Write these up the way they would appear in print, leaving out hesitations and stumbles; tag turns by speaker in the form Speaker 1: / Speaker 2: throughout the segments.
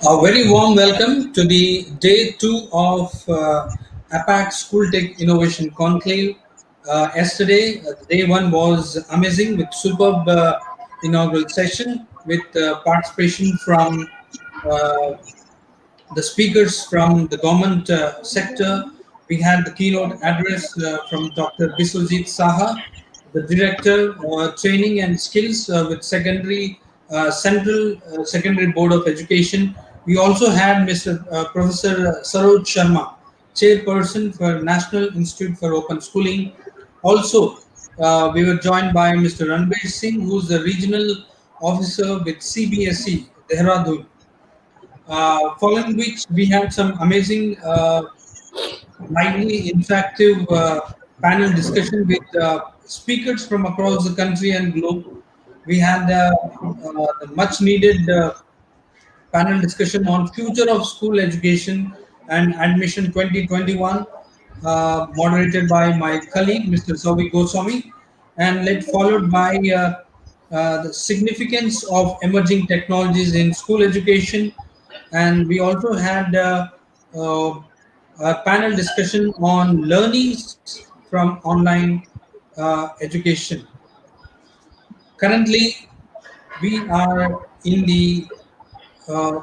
Speaker 1: A very warm welcome to the day two of APAC School Tech Innovation Conclave. Yesterday, day one was amazing with superb inaugural session with participation from uh, the speakers from the government sector. We had the keynote address from Dr. Biswajit Saha, the director training and skills with Central Secondary Board of Education. We also had Mr. Professor Saroj Sharma, chairperson for National Institute for Open Schooling. Also, we were joined by Mr. Ranbir Singh, who is the regional officer with CBSE, Dehradun. Following which we had some amazing, lively, interactive panel discussion with speakers from across the country and globe. We had the much needed panel discussion on future of school education and admission 2021, moderated by my colleague Mr. Savi Goswami, and led followed by the significance of emerging technologies in school education. And we also had uh, a panel discussion on learnings from online education. Currently, we are in the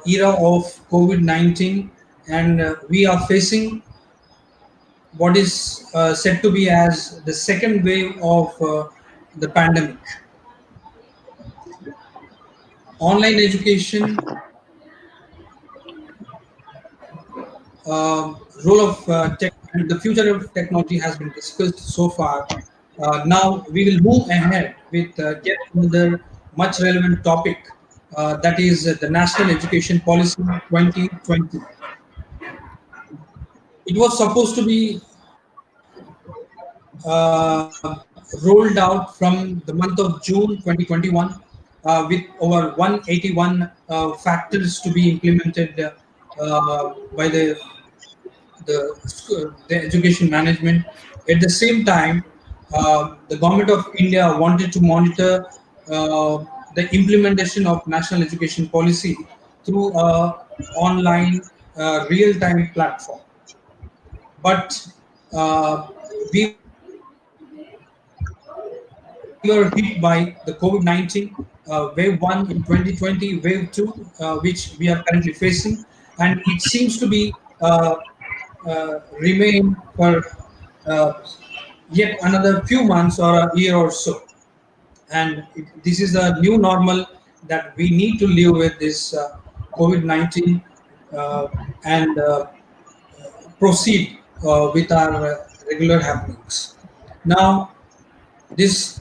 Speaker 1: era of COVID 19, and we are facing what is said to be as the second wave of the pandemic. Online education, role of tech, and the future of technology has been discussed so far. Now we will move ahead with yet another much relevant topic, that is the National Education Policy 2020. It was supposed to be rolled out from the month of June 2021, with over 181 factors to be implemented by the education management. At the same time, the government of India wanted to monitor the implementation of national education policy through a online real-time platform. But uh, we were hit by the COVID-19, wave 1 in 2020, wave 2, which we are currently facing, and it seems to be remain for uh, yet another few months or a year or so. And this is a new normal that we need to live with this COVID 19, and proceed with our regular happenings. Now,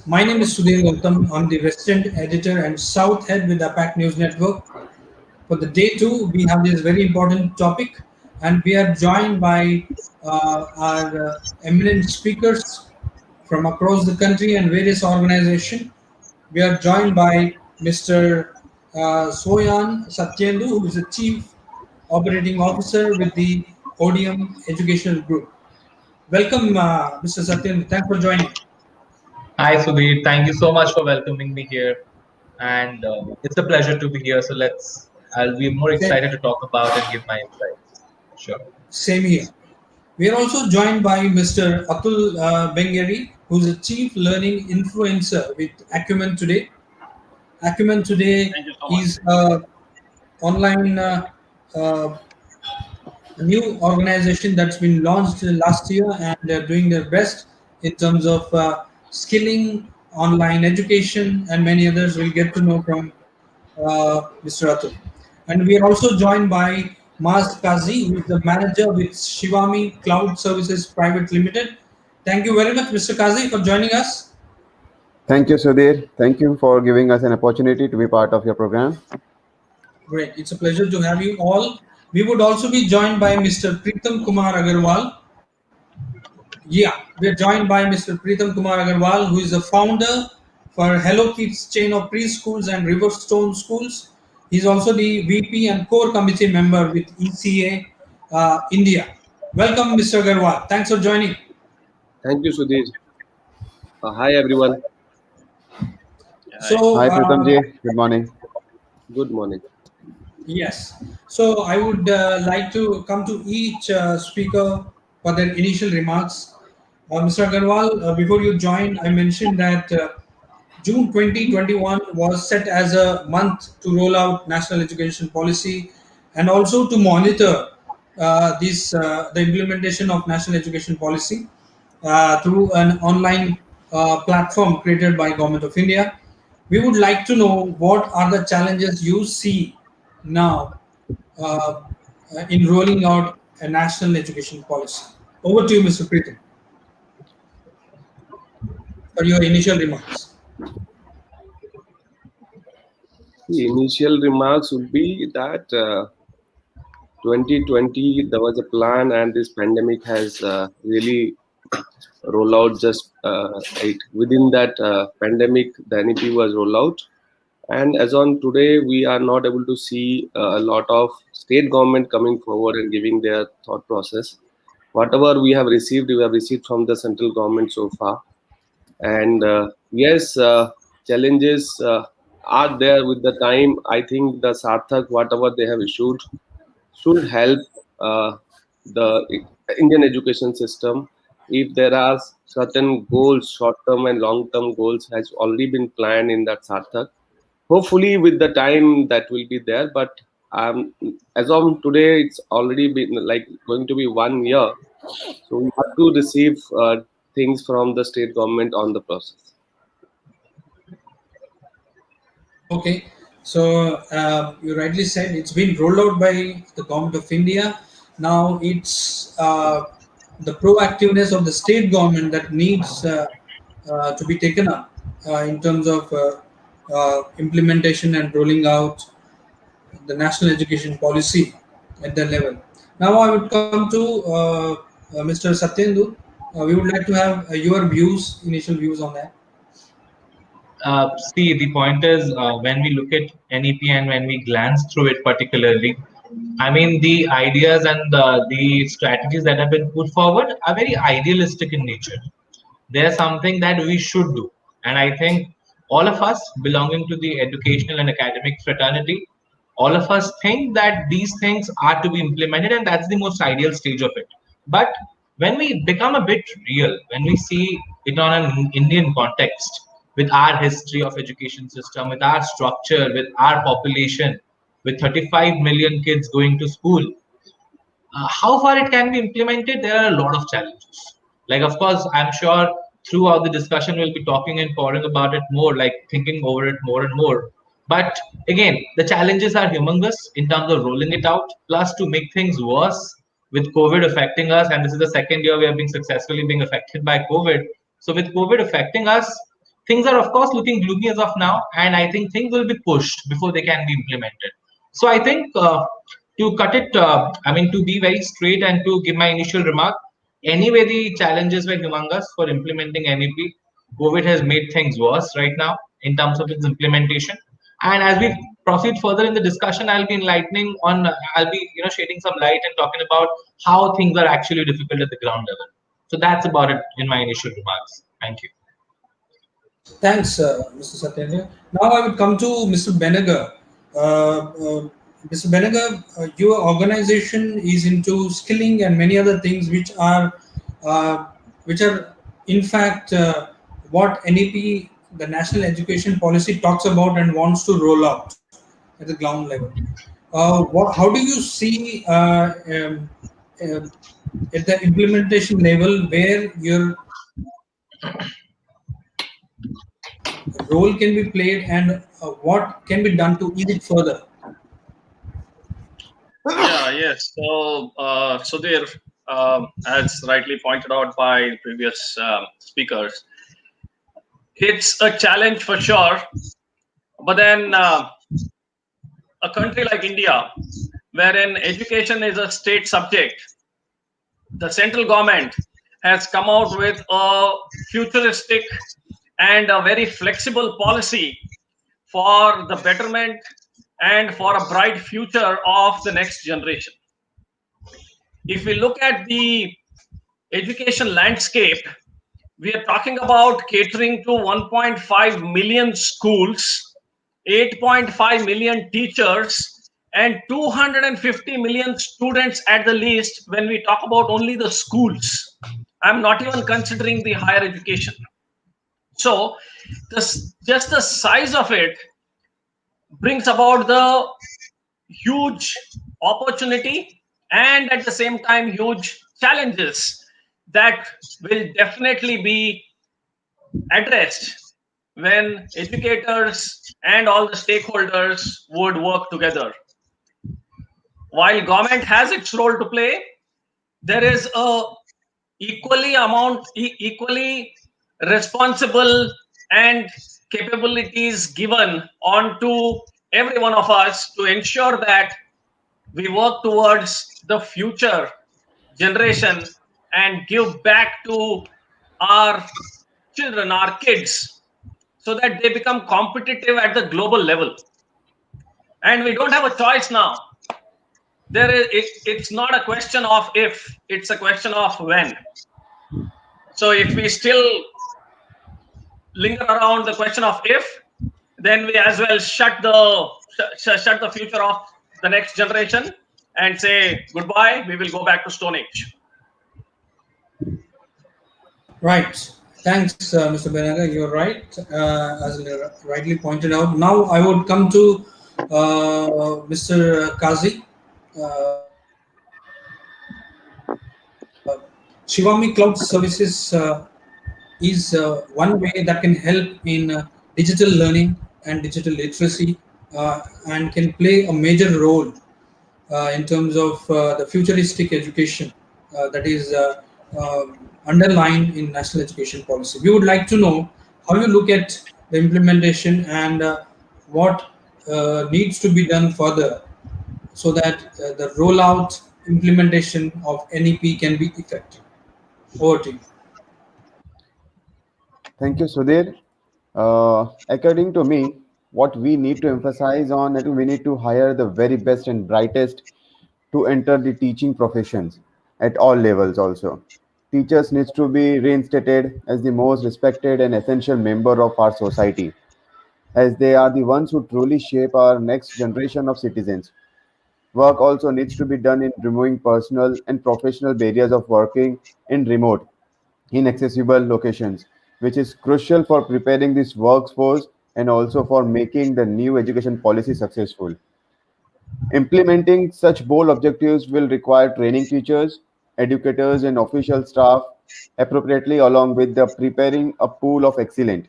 Speaker 1: my name is Sudhir Gautam. I'm the resident editor and South Head with the APAC News Network. For the day two, we have this very important topic, and we are joined by our eminent speakers from across the country and various organizations. We are joined by Mr. Swoyan Satyendu, who is the Chief Operating Officer with the Odium Educational Group. Welcome, Mr. Satyendu. Thanks for joining.
Speaker 2: Hi, Sudhir. Thank you so much for welcoming me here. And it's a pleasure to be here. I'll be more
Speaker 1: Same,
Speaker 2: excited to talk about and give my insights. Sure.
Speaker 1: same here. We are also joined by Mr. Atul Bengeri, who is a Chief Learning Influencer with Acumen Today. Acumen Today
Speaker 3: Thank you so much.
Speaker 1: is a online uh, new organization that's been launched last year, and they're doing their best in terms of skilling, online education, and many others we'll get to know from Mr. Atul. And we are also joined by Maz Kazi, who is the manager with Shivami Cloud Services Private Limited. Thank you very much, Mr. Kazi, for joining us.
Speaker 4: Thank you, Sudhir. Thank you for giving us an opportunity to be part of your program.
Speaker 1: Great. It's a pleasure to have you all. We would also be joined by Mr. Pritam Kumar Agarwal. Yeah, we're joined by Mr. Pritam Kumar Agarwal, who is the founder for Hello Kids chain of preschools and Riverstone schools. He's also the VP and core committee member with ECA India. Welcome, Mr. Agarwal. Thanks for joining.
Speaker 5: Thank you, Sudhir. Hi, everyone.
Speaker 3: Yeah,
Speaker 1: So,
Speaker 4: Hi, Pritam ji. Good morning.
Speaker 5: Good morning.
Speaker 1: Yes. So I would like to come to each speaker for their initial remarks. Mr. Agarwal, before you joined, I mentioned that June 2021 was set as a month to roll out national education policy and also to monitor the implementation of national education policy through an online platform created by Government of India. We would like to know what are the challenges you see now uh, in rolling out a national education policy. Over to you, Mr. Pritam, for your initial remarks.
Speaker 5: The initial remarks would be that 2020 there was a plan, and this pandemic has really rolled out just right within that pandemic. The NEP was rolled out, and as on today, we are not able to see a lot of state government coming forward and giving their thought process. Whatever we have received from the central government so far. And yes, challenges are there with the time. I think the Sarthak, whatever they have issued, should help the Indian education system. If there are certain goals, short-term and long-term goals, has already been planned in that Sarthak. Hopefully, with the time that will be there. But as of today, it's already been like going to be 1 year. So we have to receive things from the state government on the process.
Speaker 1: Okay, so you rightly said it's been rolled out by the Government of India. Now it's the proactiveness of the state government that needs to be taken up in terms of implementation and rolling out the national education policy at that level. Now I would come to Mr. Satyendu. We would like to have your views, initial views on that.
Speaker 2: See, the point is when we look at NEP and when we glance through it particularly, I mean, the ideas and the strategies that have been put forward are very idealistic in nature. They're something that we should do. And I think all of us belonging to the educational and academic fraternity, all of us think that these things are to be implemented, and that's the most ideal stage of it. But when we become a bit real, when we see it on an Indian context, with our history of education system, with our structure, with our population, with 35 million kids going to school, how far it can be implemented, there are a lot of challenges. Like, of course, I'm sure throughout the discussion we'll be talking and pouring about it more, like thinking over it more and more. But again, the challenges are humongous in terms of rolling it out. Plus, to make things worse, with COVID affecting us, and this is the second year we have been successfully being affected by COVID. So, with COVID affecting us, things are of course looking gloomy as of now, and I think things will be pushed before they can be implemented. So, I think. To cut it, I mean, to be very straight and to give my initial remark, anyway, the challenges were humongous for implementing NEP. COVID has made things worse right now in terms of its implementation. And as we proceed further in the discussion, I'll be enlightening on, I'll be, shading some light and talking about how things are actually difficult at the ground level. So that's about it in my initial remarks. Thank you.
Speaker 1: Thanks, Mr. Satyendra. Now I would come to Mr. Benegar. Mr. Benegar, your organization is into skilling and many other things, uh, which are in fact what NEP, the National Education Policy, talks about and wants to roll out at the ground level. How do you see um, at the implementation level where your role can be played and what can be done to ease it further?
Speaker 3: Yeah, yes. So, Sudhir, as rightly pointed out by previous speakers, it's a challenge for sure. But then, a country like India, wherein education is a state subject, the central government has come out with a futuristic and a very flexible policy for the betterment and for a bright future of the next generation. If we look at the education landscape, we are talking about catering to 1.5 million schools, 8.5 million teachers, and 250 million students at the least when we talk about only the schools. I'm not even considering the higher education. So just the size of it brings about the huge opportunity and at the same time huge challenges that will definitely be addressed when educators and all the stakeholders would work together. While government has its role to play, there is a equally responsible and capabilities given onto every one of us to ensure that we work towards the future generation and give back to our children, our kids, so that they become competitive at the global level. And we don't have a choice now. It's not a question of if, it's a question of when. So if we still linger around the question of if, then we as well shut the future of the next generation and say goodbye. We will go back to Stone Age.
Speaker 1: Right. Thanks, Mr. Benaga. You're right, as you rightly pointed out. Now I would come to Mr. Kazi. Uh, Shivami Cloud Services is one way that can help in digital learning and digital literacy and can play a major role in terms of the futuristic education that is underlined in national education policy. We would like to know how you look at the implementation and what needs to be done further so that the rollout implementation of NEP can be effective. Over to you.
Speaker 4: Thank you, Sudhir. According to me, what we need to emphasize on it, we need to hire the very best and brightest to enter the teaching professions at all levels also. Teachers needs to be reinstated as the most respected and essential member of our society, as they are the ones who truly shape our next generation of citizens. Work also needs to be done in removing personal and professional barriers of working in remote, inaccessible locations, which is crucial for preparing this workforce and also for making the new education policy successful. Implementing such bold objectives will require training teachers, educators, and official staff appropriately, along with the preparing a pool of excellent,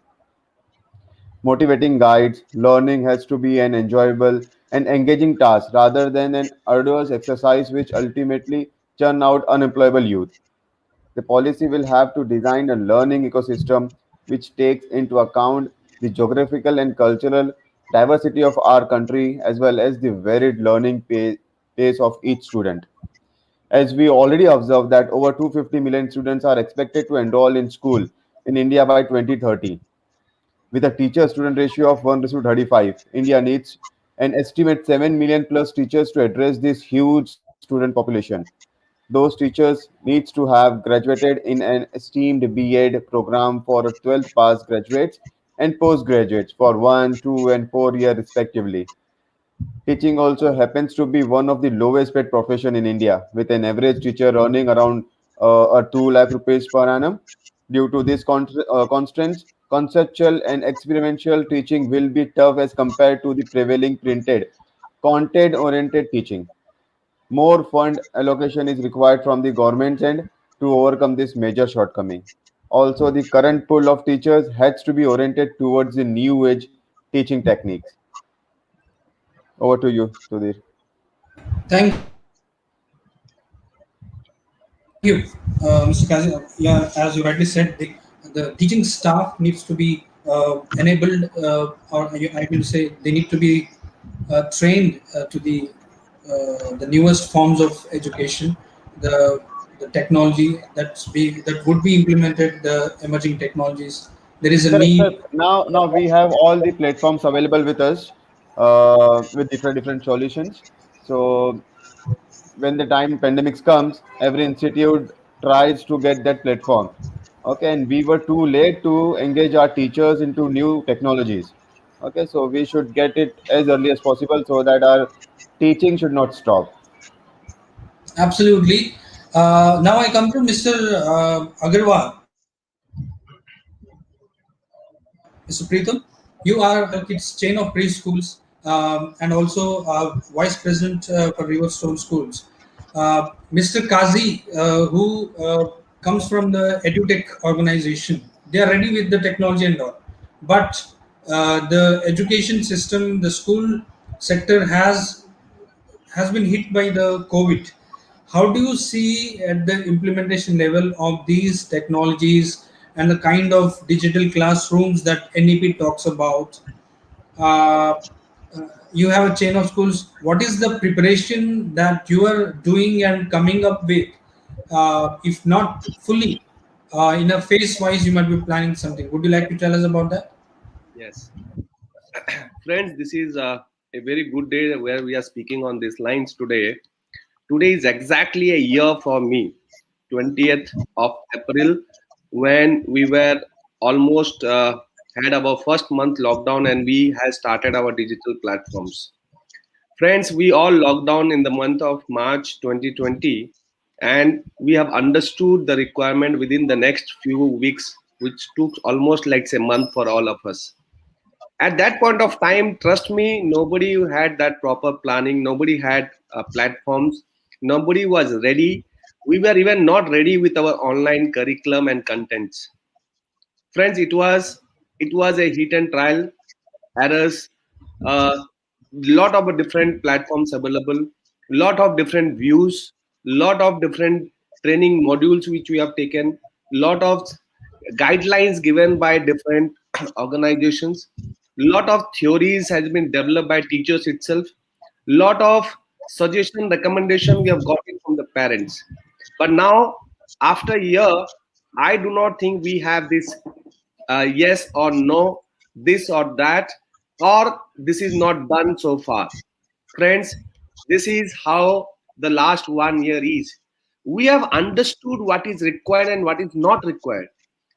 Speaker 4: motivating guides. Learning has to be an enjoyable and engaging task rather than an arduous exercise which ultimately churn out unemployable youth. The policy will have to design a learning ecosystem which takes into account the geographical and cultural diversity of our country as well as the varied learning pace of each student. As we already observed that over 250 million students are expected to enroll in school in India by 2030. With a teacher-student ratio of 1:35, India needs an estimate 7 million plus teachers to address this huge student population. Those teachers needs to have graduated in an esteemed B.Ed program for 12th pass graduates and postgraduates for 1, 2, and 4 years respectively. Teaching also happens to be one of the lowest paid profession in India, with an average teacher earning around a 2 lakh rupees per annum. Due to these constraints, conceptual and experiential teaching will be tough as compared to the prevailing printed, content-oriented teaching. More fund allocation is required from the government's end to overcome this major shortcoming. Also, the current pool of teachers has to be oriented towards the new age teaching techniques. Over to you, Sudhir.
Speaker 1: Thank you, Mr. Kazi. Yeah, as you rightly said, the teaching staff needs to be enabled, I will say they need to be trained to the newest forms of education, the the technology that would be implemented, the emerging technologies. There is a
Speaker 4: Correct, sir.
Speaker 1: need.
Speaker 4: Now we have all the platforms available with us with different solutions. So when the time pandemics comes, every institute tries to get that platform. Okay, and we were too late to engage our teachers into new technologies. Okay, so we should get it as early as possible so that our teaching should not stop.
Speaker 1: Absolutely. Now I come to Mr. Agarwal. Mr. Pritam, you are Ankit's chain of preschools and also vice president for Riverstone schools. Mr. Kazi, who comes from the EduTech organization, they are ready with the technology and all. But the education system, the school sector has been hit by the COVID. How do you see at the implementation level of these technologies and the kind of digital classrooms that NEP talks about? Uh, you have a chain of schools. What is the preparation that you are doing and coming up with? If not fully, in a phase wise, you might be planning something. Would you like to tell us about that?
Speaker 5: Yes. Friends, this is a very good day where we are speaking on these lines today. Today is exactly a year for me, 20th of April, when we were almost had our first month lockdown and we had started our digital platforms. Friends, we all locked down in the month of March 2020, and we have understood the requirement within the next few weeks, which took almost like a month for all of us. At that point of time, trust me, nobody had that proper planning, nobody had platforms, nobody was ready. We were even not ready with our online curriculum and contents. Friends, it was a hit and trial, errors, lot of different platforms available, lot of different views, lot of different training modules which we have taken, lot of guidelines given by different organizations, lot of theories has been developed by teachers itself, lot of suggestion recommendation we have gotten from the parents. But now, after a year, I do not think we have this yes or no, this or that, or this is not done so far. Friends, this is how the last 1 year is. We have understood what is required and what is not required.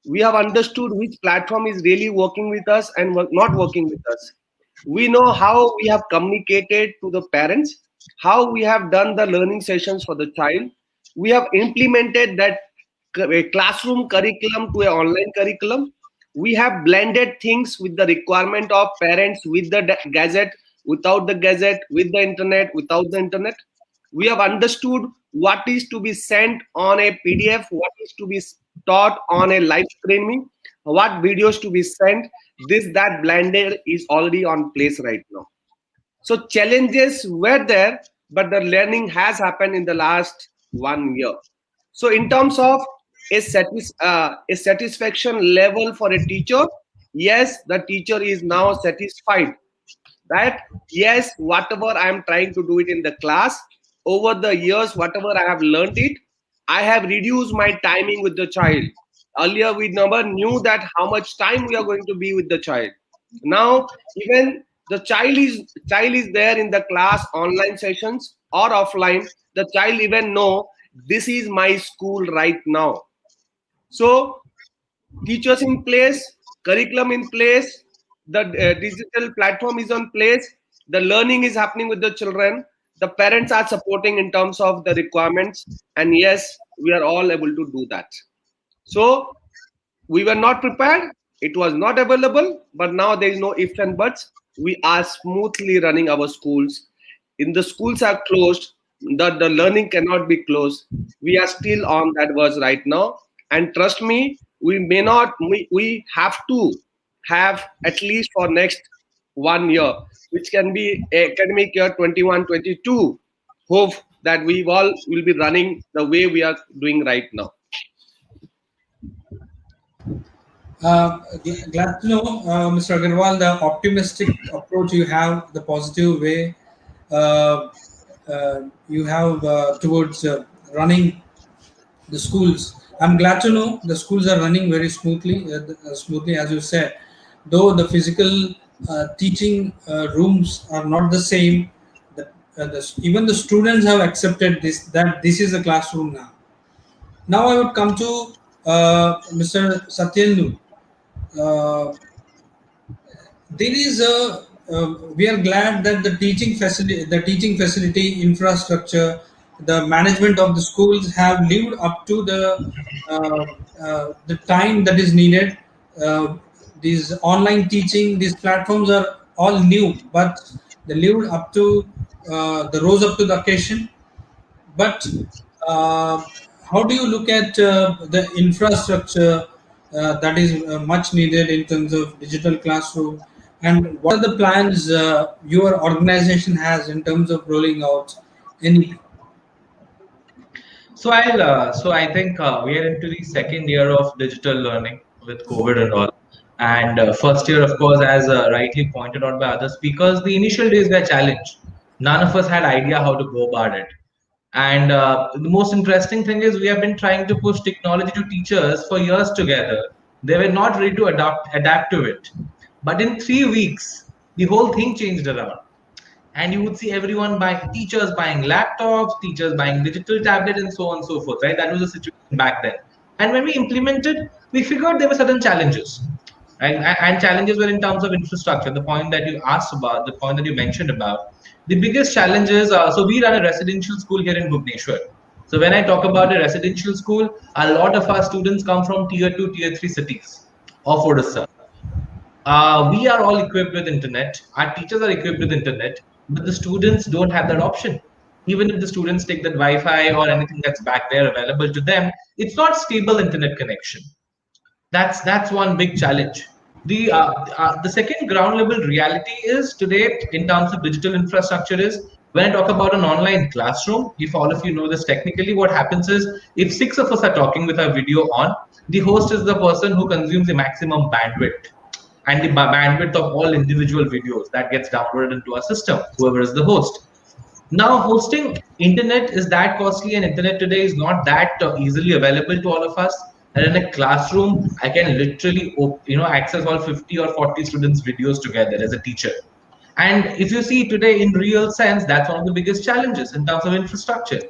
Speaker 5: We have understood which platform is really working with us and not working with us. We know how we have communicated to the parents, how we have done the learning sessions for the child. We have implemented that a classroom curriculum to an online curriculum. We have blended things with the requirement of parents, with the gadget, without the gadget, with the internet, without the internet. We have understood what is to be sent on a PDF, what is to be taught on a live streaming, what videos to be sent. This that blender is already on place right now. So challenges were there, but the learning has happened in the last 1 year. So in terms of a satisfaction level for a teacher, yes, the teacher is now satisfied that yes, whatever I am trying to do it in the class, over the years, whatever I have learned it, I have reduced my timing with the child. Earlier, we never knew that how much time we are going to be with the child. Now, even the child is there in the class, online sessions or offline. The child even know this is my school right now. So teachers in place, curriculum in place, the digital platform is on place, the learning is happening with the children, the parents are supporting in terms of the requirements, and yes, we are all able to do that. So we were not prepared, it was not available, but now there is no ifs and buts. We are smoothly running our schools. In the schools are closed, the learning cannot be closed. We are still on that verse right now, and trust me, we may not we have to have at least for next 1 year, which can be academic year 21-22. Hope that we all will be running the way we are doing right now.
Speaker 1: Glad to know, Mr. Agarwal, the optimistic approach you have, the positive way uh, you have towards running the schools. I'm glad to know the schools are running very smoothly as you said. Though the physical teaching rooms are not the same, even the students have accepted this that this is a classroom now. Now I would come to Mr. Satyendu. Uh, there is we are glad that the teaching facility infrastructure, the management of the schools have lived up to the time that is needed. Uh, these online teaching, these platforms are all new, but they lived up to the rose up to the occasion. But uh, how do you look at the infrastructure that is much needed in terms of digital classroom, and what are the plans your organization has in terms of rolling out NEP?
Speaker 2: So I think we are into the second year of digital learning with COVID and all. And first year, of course, as rightly pointed out by other speakers, the initial days were challenged. None of us had idea how to go about it. And the most interesting thing is we have been trying to push technology to teachers for years together. They were not ready to adapt to it. But in 3 weeks, the whole thing changed around, and you would see everyone buying, teachers buying laptops, teachers buying digital tablets, and so on and so forth, right? That was the situation back then. And when we implemented, we figured there were certain challenges, right? And challenges were in terms of infrastructure. The point that you asked about, the point that you mentioned about, the biggest challenges are, so we run a residential school here in Bhubaneswar. So when I talk about a residential school, a lot of our students come from tier 2, tier 3 cities of Odisha. We are all equipped with internet. Our teachers are equipped with internet, but the students don't have that option. Even if the students take that Wi-Fi or anything that's back there available to them, it's not stable internet connection. That's one big challenge. The second ground level reality is today in terms of digital infrastructure is when I talk about an online classroom. If all of you know this technically, what happens is if six of us are talking with our video on, the host is the person who consumes the maximum bandwidth and the bandwidth of all individual videos that gets downloaded into our system, whoever is the host. Now, hosting internet is that costly, and internet today is not that easily available to all of us. And in a classroom, I can literally, access all 50 or 40 students' videos together as a teacher. And if you see today, in real sense, that's one of the biggest challenges in terms of infrastructure.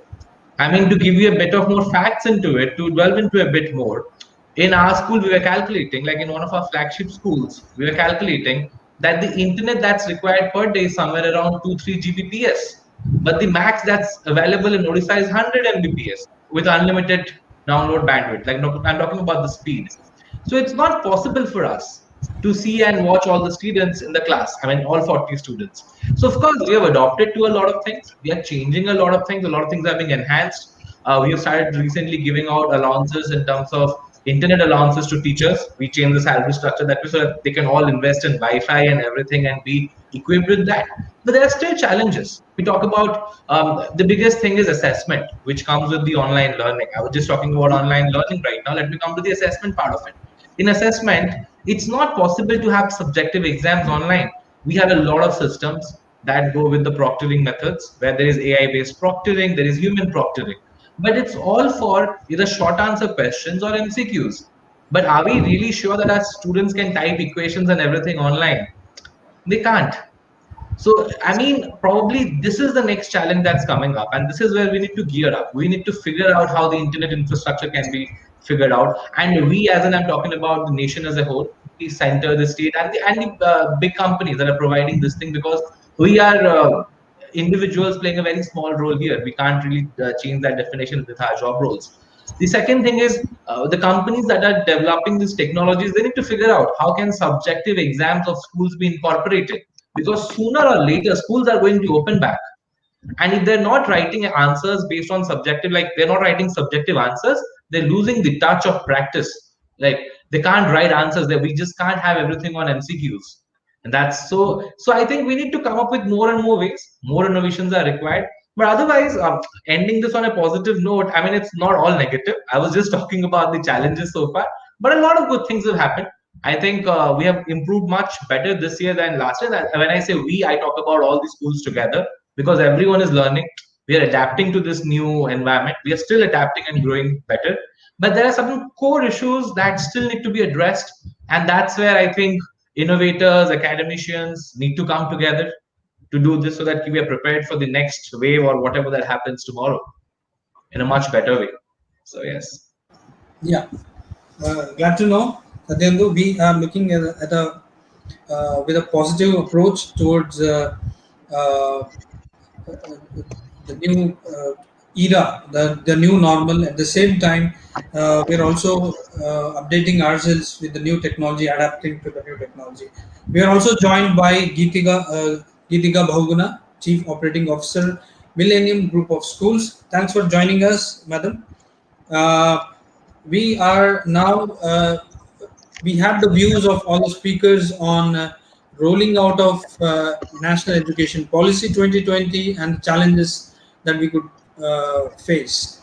Speaker 2: I mean, to give you a bit of more facts into it, to delve into a bit more, in our school, we were calculating, like in one of our flagship schools, we were calculating that the internet that's required per day is somewhere around 2-3 Gbps. But the max that's available in Odisha is 100 Mbps with unlimited download bandwidth. Like, no, I'm talking about the speed. So it's not possible for us to see and watch all the students in the class. I mean, all 40 students. So of course, we have adopted to a lot of things. We are changing a lot of things. A lot of things are being enhanced. We have started recently giving out allowances in terms of internet allowances to teachers. We changed the salary structure that way so that they can all invest in Wi-Fi and everything and be equipped with that. But there are still challenges. We talk about the biggest thing is assessment, which comes with the online learning. I was just talking about online learning right now. Let me come to the assessment part of it. In assessment, it's not possible to have subjective exams online. We have a lot of systems that go with the proctoring methods, where there is AI-based proctoring, there is human proctoring. But it's all for either short answer questions or MCQs. But are we really sure that our students can type equations and everything online? They can't. So, I mean, probably this is the next challenge that's coming up, and this is where we need to gear up. We need to figure out how the internet infrastructure can be figured out, and we, as in I'm talking about the nation as a whole, the center, the state, and the big companies that are providing this thing, because we are individuals playing a very small role here. We can't really change that definition with our job roles. The second thing is the companies that are developing these technologies, they need to figure out how can subjective exams of schools be incorporated, because sooner or later schools are going to open back, and if they're not writing answers based on subjective, like they're not writing subjective answers, they're losing the touch of practice. Like they can't write answers, that we just can't have everything on MCQs. And that's so I think we need to come up with more and more ways. More innovations are required. But otherwise, ending this on a positive note, I mean, it's not all negative. I was just talking about the challenges so far, but a lot of good things have happened. I think we have improved much better this year than last year. When I say we, I talk about all the schools together, because everyone is learning. We are adapting to this new environment. We are still adapting and growing better. But there are some core issues that still need to be addressed. And that's where I think innovators, academicians need to come together to do this so that we are prepared for the next wave or whatever that happens tomorrow in a much better way. So, yes.
Speaker 1: Yeah, glad to know, Satyendu. We are looking at a with a positive approach towards uh, the new era, the new normal. At the same time, we're also updating ourselves with the new technology, adapting to the new technology. We are also joined by Geetika Bahuguna, Chief Operating Officer, Millennium Group of Schools. Thanks for joining us, Madam. Uh, we are now we have the views of all the speakers on rolling out of National Education Policy 2020 and challenges that we could face.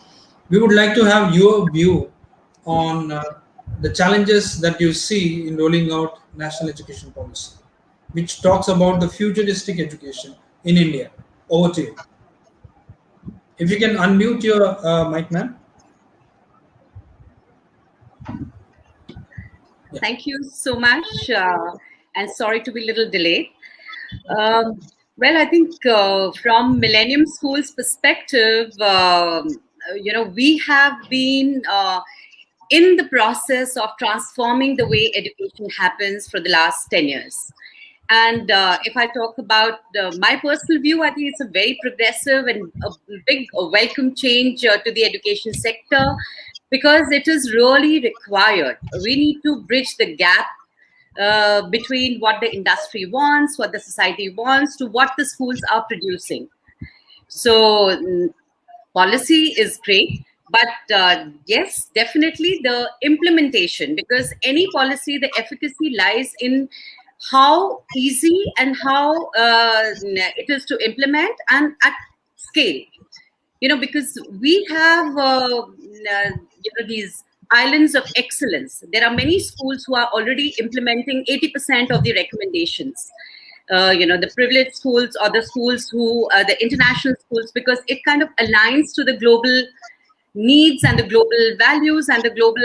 Speaker 1: We would like to have your view on the challenges that you see in rolling out National Education Policy, which talks about the futuristic education in India. Over to you. If you can unmute your mic, ma'am.
Speaker 6: Thank you so much, and sorry to be a little delayed. Well, I think from Millennium School's perspective, we have been in the process of transforming the way education happens for the last 10 years. And if I talk about my personal view, I think it's a very progressive and a big welcome change to the education sector, because it is really required. We need to bridge the gap between what the industry wants, what the society wants, to what the schools are producing. So policy is great, but yes, definitely the implementation, because any policy, the efficacy lies in how easy and how it is to implement and at scale. Because we have these islands of excellence. There are many schools who are already implementing 80% of the recommendations. The privileged schools or the schools who the international schools, because it kind of aligns to the global needs and the global values and the global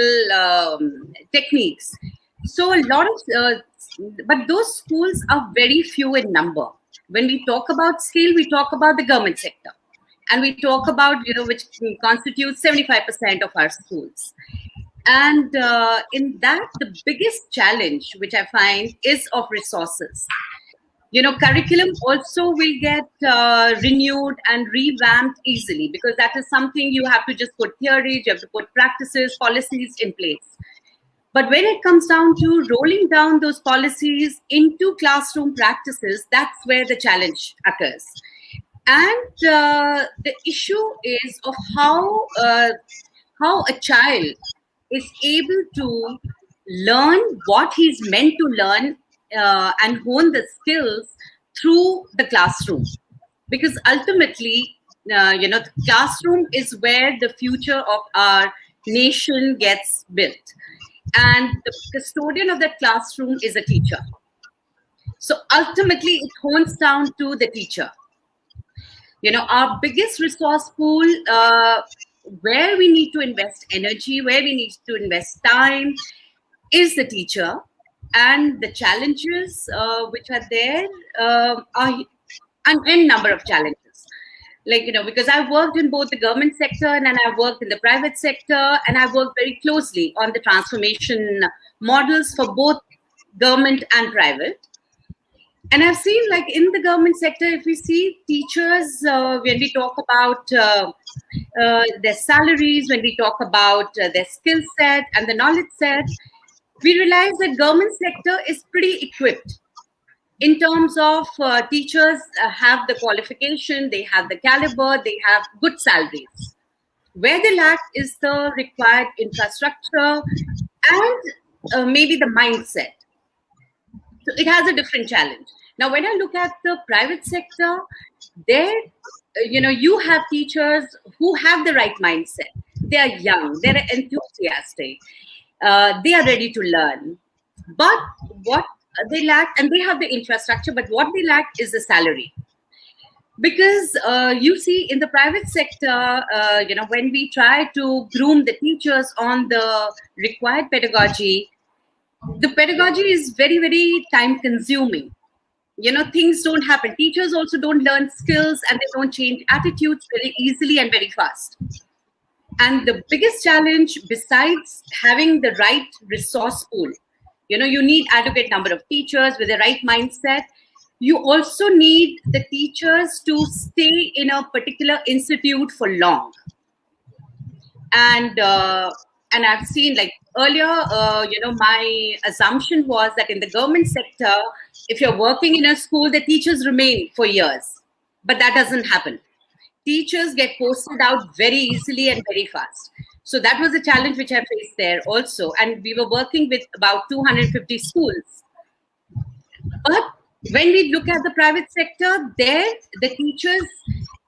Speaker 6: techniques. So a lot of, but those schools are very few in number. When we talk about scale, we talk about the government sector. And we talk about, which constitutes 75% of our schools. And in that, the biggest challenge, which I find, is of resources. Curriculum also will get renewed and revamped easily, because that is something you have to just put theories, you have to put practices, policies in place. But when it comes down to rolling down those policies into classroom practices, that's where the challenge occurs. And the issue is of how a child is able to learn what he's meant to learn and hone the skills through the classroom. Because ultimately, the classroom is where the future of our nation gets built. And the custodian of that classroom is a teacher. So ultimately, it hones down to the teacher. Our biggest resource pool, where we need to invest energy, where we need to invest time, is the teacher. And the challenges which are there are an n number of challenges. Because I've worked in both the government sector and I've worked in the private sector, and I've worked very closely on the transformation models for both government and private. And I've seen, in the government sector, if we see teachers, when we talk about their salaries, when we talk about their skill set and the knowledge set, we realize that government sector is pretty equipped in terms of teachers have the qualification, they have the caliber, they have good salaries. Where they lack is the required infrastructure and maybe the mindset. So it has a different challenge. Now, when I look at the private sector, there, you have teachers who have the right mindset. They are young, they're enthusiastic, they are ready to learn. But what they lack, and they have the infrastructure, but what they lack is the salary. Because you see, in the private sector, when we try to groom the teachers on the required pedagogy, the pedagogy is very, very time consuming. Things don't happen. Teachers also don't learn skills, and they don't change attitudes very easily and very fast. And the biggest challenge, besides having the right resource pool, You need adequate number of teachers with the right mindset. You also need the teachers to stay in a particular institute for long. And I've seen, like earlier, my assumption was that in the government sector, if you're working in a school, the teachers remain for years. But that doesn't happen. Teachers get posted out very easily and very fast. So that was a challenge which I faced there also. And we were working with about 250 schools. But when we look at the private sector, there the teachers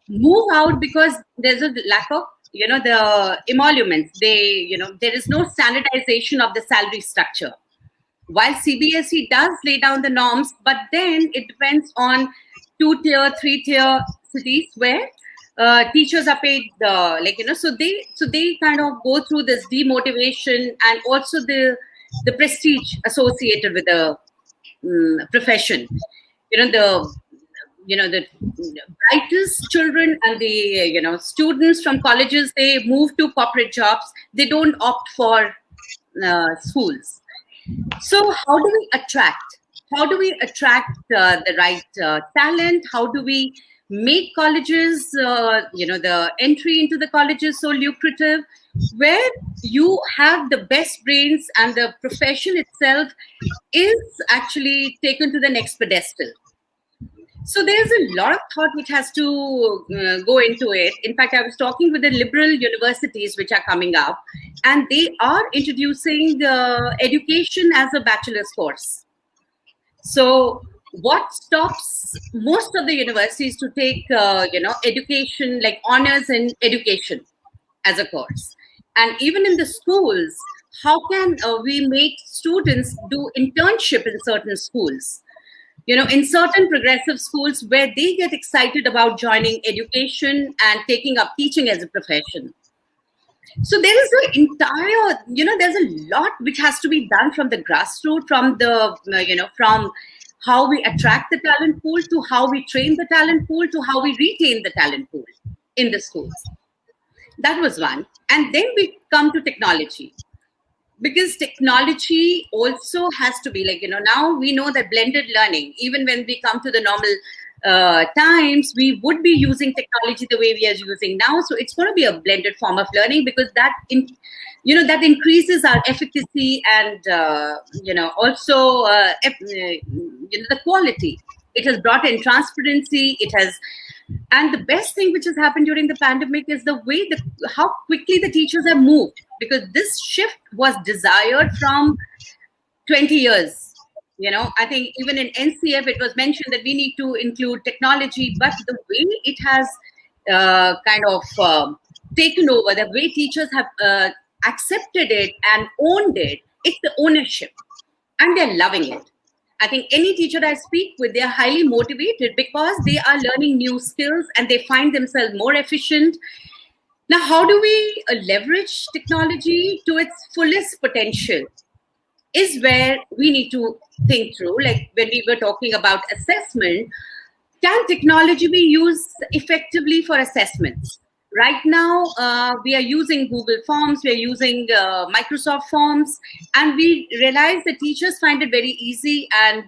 Speaker 6: move out because there's a lack of, the emoluments. There is no standardization of the salary structure. While CBSE does lay down the norms, but then it depends on 2-tier, 3-tier cities where teachers are paid, so they kind of go through this demotivation and also the prestige associated with the profession. The brightest children and the students from colleges, they move to corporate jobs. They don't opt for schools. So how do we attract? How do we attract the right talent? How do we make colleges, the entry into the colleges so lucrative, where you have the best brains and the profession itself is actually taken to the next pedestal? So there's a lot of thought which has to go into it. In fact, I was talking with the liberal universities which are coming up, and they are introducing education as a bachelor's course. So what stops most of the universities to take, education, like honors in education as a course? And even in the schools, how can we make students do internship in certain schools? In certain progressive schools where they get excited about joining education and taking up teaching as a profession. So there is an entire, there's a lot which has to be done from the grassroots, from the, from how we attract the talent pool to how we train the talent pool to how we retain the talent pool in the schools. That was one. And then we come to technology. Because technology also has to be now we know that blended learning, even when we come to the normal times, we would be using technology the way we are using now. So it's going to be a blended form of learning, because that, that increases our efficacy and, also, the quality. It has brought in transparency. And the best thing which has happened during the pandemic is the way how quickly the teachers have moved, because this shift was desired from 20 years. I think even in NCF, it was mentioned that we need to include technology, but the way it has taken over, the way teachers have accepted it and owned it, it's the ownership, and they're loving it. I think any teacher I speak with, they're highly motivated because they are learning new skills and they find themselves more efficient. Now, how do we leverage technology to its fullest potential is where we need to think through. Like when we were talking about assessment, can technology be used effectively for assessments? Right now, we are using Google Forms, we are using Microsoft Forms, and we realize that teachers find it very easy and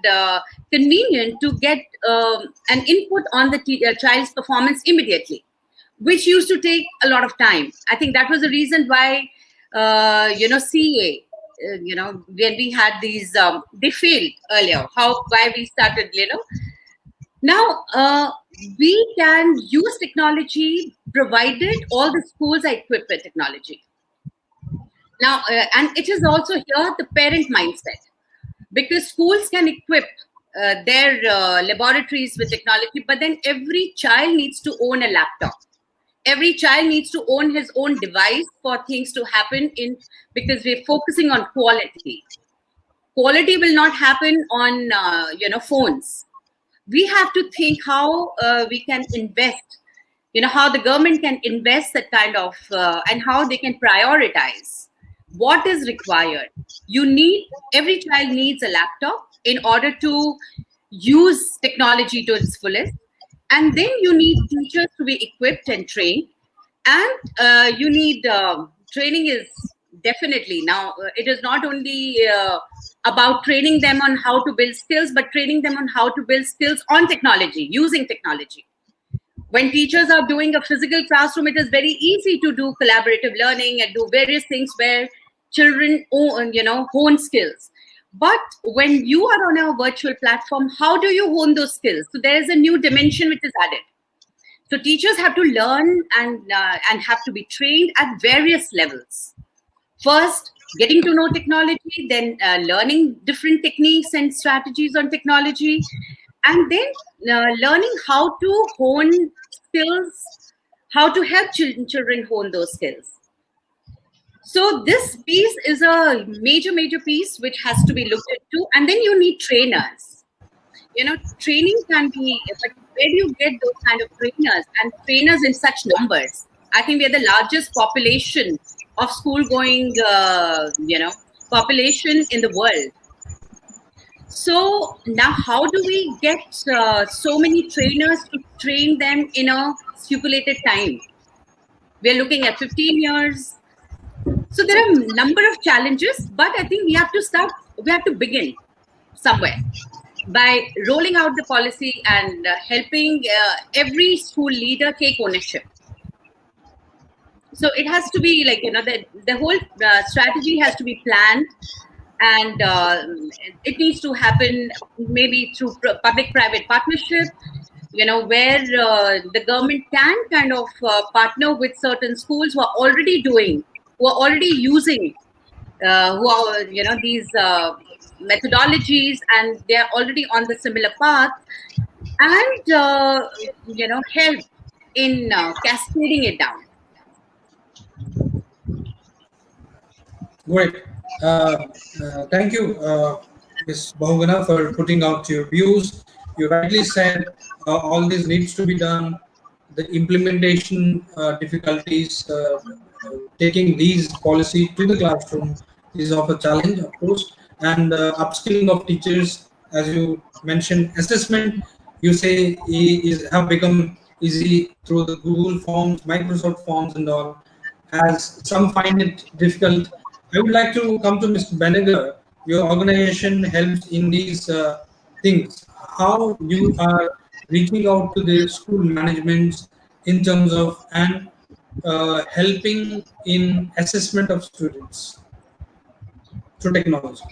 Speaker 6: convenient to get an input on the child's performance immediately, which used to take a lot of time. I think that was the reason why, CA, when we had these, they failed earlier, why we started, Now, we can use technology provided all the schools are equipped with technology. Now, and it is also here the parent mindset, because schools can equip their laboratories with technology, but then every child needs to own a laptop. Every child needs to own his own device for things to happen because we're focusing on quality. Quality will not happen on, phones. We have to think how we can invest, how the government can invest that kind of, and how they can prioritize what is required. Every child needs a laptop in order to use technology to its fullest. And then you need teachers to be equipped and trained. And you need, training is definitely. Now, it is not only about training them on how to build skills, but training them on how to build skills on technology, using technology. When teachers are doing a physical classroom, it is very easy to do collaborative learning and do various things where children hone skills. But when you are on a virtual platform, how do you hone those skills? So there is a new dimension which is added. So teachers have to learn and have to be trained at various levels. First, getting to know technology, then learning different techniques and strategies on technology, and then learning how to hone skills, how to help children hone those skills. So this piece is a major piece which has to be looked into. And then you need trainers. Training can be, but where do you get those kind of trainers, and trainers in such numbers? I think we are the largest population of school-going, population in the world. So now, how do we get so many trainers to train them in a stipulated time? We're looking at 15 years. So there are a number of challenges, but I think we have to begin somewhere by rolling out the policy and helping every school leader take ownership. So it has to be like, the whole strategy has to be planned, and it needs to happen maybe through public-private partnership, where the government can kind of partner with certain schools who are already using these methodologies, and they are already on the similar path, and help in cascading it down.
Speaker 1: Great. Thank you, Ms. Bahuguna, for putting out your views. You rightly said all this needs to be done. The implementation difficulties, taking these policy to the classroom is of a challenge, of course. And upskilling of teachers, as you mentioned, assessment, you say have become easy through the Google Forms, Microsoft Forms, and all. As some find it difficult, I would like to come to Mr. Benegar. Your organization helps in these things. How you are reaching out to the school managements in terms of and helping in assessment of students through technology.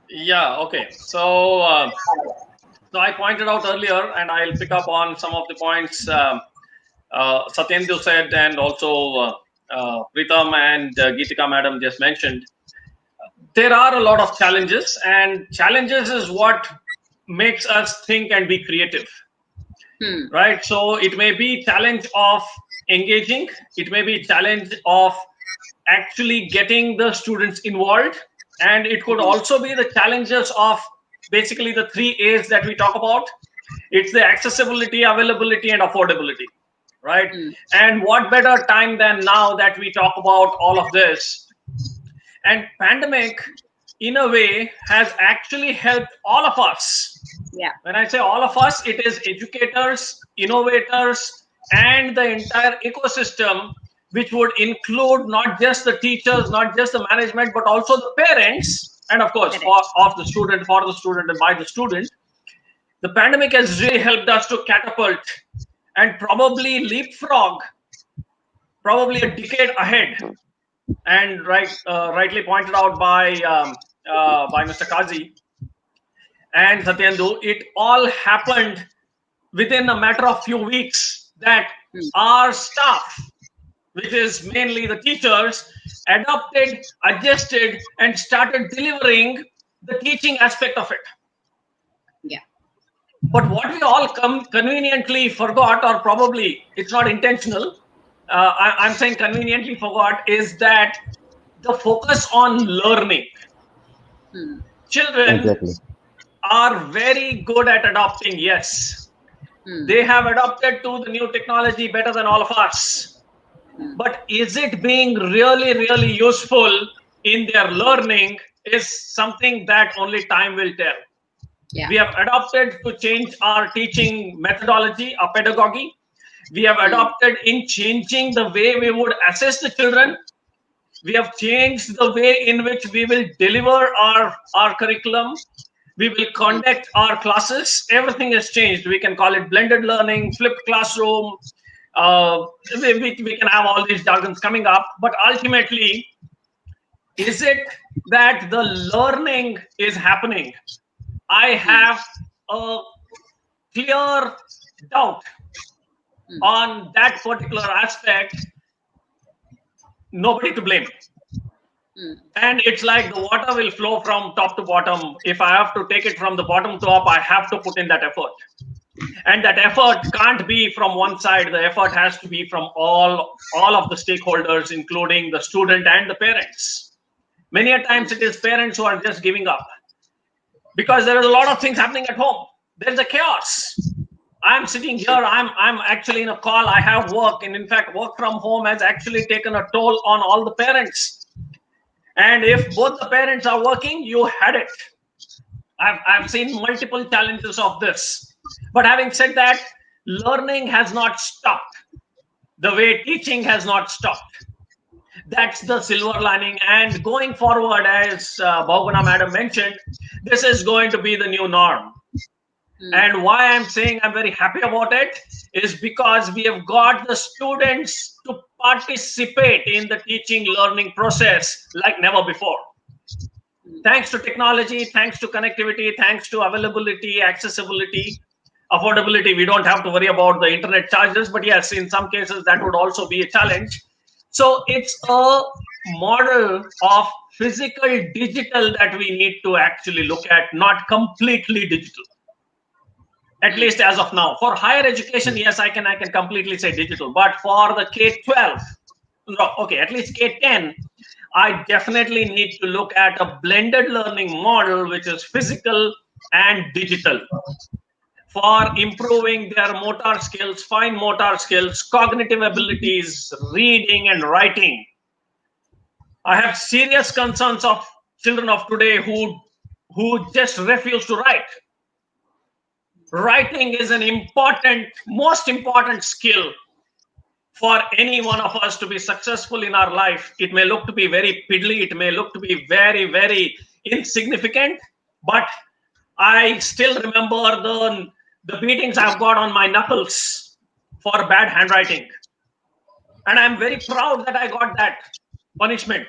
Speaker 3: Yeah. Okay. So I pointed out earlier, and I'll pick up on some of the points Satyendu said, and also Pritam and Geetika madam just mentioned. There are a lot of challenges, and challenges is what makes us think and be creative, right? So it may be challenge of engaging, it may be challenge of actually getting the students involved, and it could also be the challenges of basically the 3 A's that we talk about. It's the accessibility, availability, and affordability, right? And what better time than now that we talk about all of this? And pandemic, in a way, has actually helped all of us.
Speaker 6: Yeah.
Speaker 3: When I say all of us, it is educators, innovators, and the entire ecosystem, which would include not just the teachers, not just the management, but also the parents, and of course, of the student, for the student, and by the student. The pandemic has really helped us to catapult and probably leapfrog, probably a decade ahead. And rightly pointed out by Mr. Kazi and Satyendu, it all happened within a matter of few weeks that our staff, which is mainly the teachers, adopted, adjusted, and started delivering the teaching aspect of it.
Speaker 6: Yeah.
Speaker 3: But what we all conveniently forgot, or probably it's not intentional, I'm saying conveniently forgot, is that the focus on learning. Children are very good at adopting, yes. They have adopted to the new technology better than all of us. But is it being really, really useful in their learning is something that only time will tell. Yeah. We have adopted to change our teaching methodology, our pedagogy. We have adopted in changing the way we would assess the children. We have changed the way in which we will deliver our curriculum. We will conduct our classes. Everything has changed. We can call it blended learning, flipped classroom. We can have all these jargons coming up. But ultimately, is it that the learning is happening? I have a clear doubt on that particular aspect. Nobody to blame. And it's like the water will flow from top to bottom. If I have to take it from the bottom to up, I have to put in that effort. And that effort can't be from one side. The effort has to be from all of the stakeholders, including the student and the parents. Many a times it is parents who are just giving up because there is a lot of things happening at home. There's a chaos. I'm sitting here, I'm actually in a call, I have work, and in fact, work from home has actually taken a toll on all the parents. And if both the parents are working, you had it. I've seen multiple challenges of this. But having said that, learning has not stopped. The way teaching has not stopped. That's the silver lining. And going forward, as Bahuguna madam mentioned, this is going to be the new norm. And why I'm saying I'm very happy about it is because we have got the students to participate in the teaching learning process like never before. Thanks to technology, thanks to connectivity, thanks to availability, accessibility, affordability, we don't have to worry about the internet charges. But yes, in some cases, that would also be a challenge. So it's a model of physical digital that we need to actually look at, not completely digital. At least as of now. For higher education, yes, I can completely say digital. But for the K-12, no, okay, at least K-10, I definitely need to look at a blended learning model, which is physical and digital, for improving their motor skills, fine motor skills, cognitive abilities, reading and writing. I have serious concerns of children of today who just refuse to write. Writing is an important, most important skill for any one of us to be successful in our life. It may look to be very piddly, it may look to be very, very insignificant, but I still remember the beatings I've got on my knuckles for bad handwriting. And I'm very proud that I got that punishment.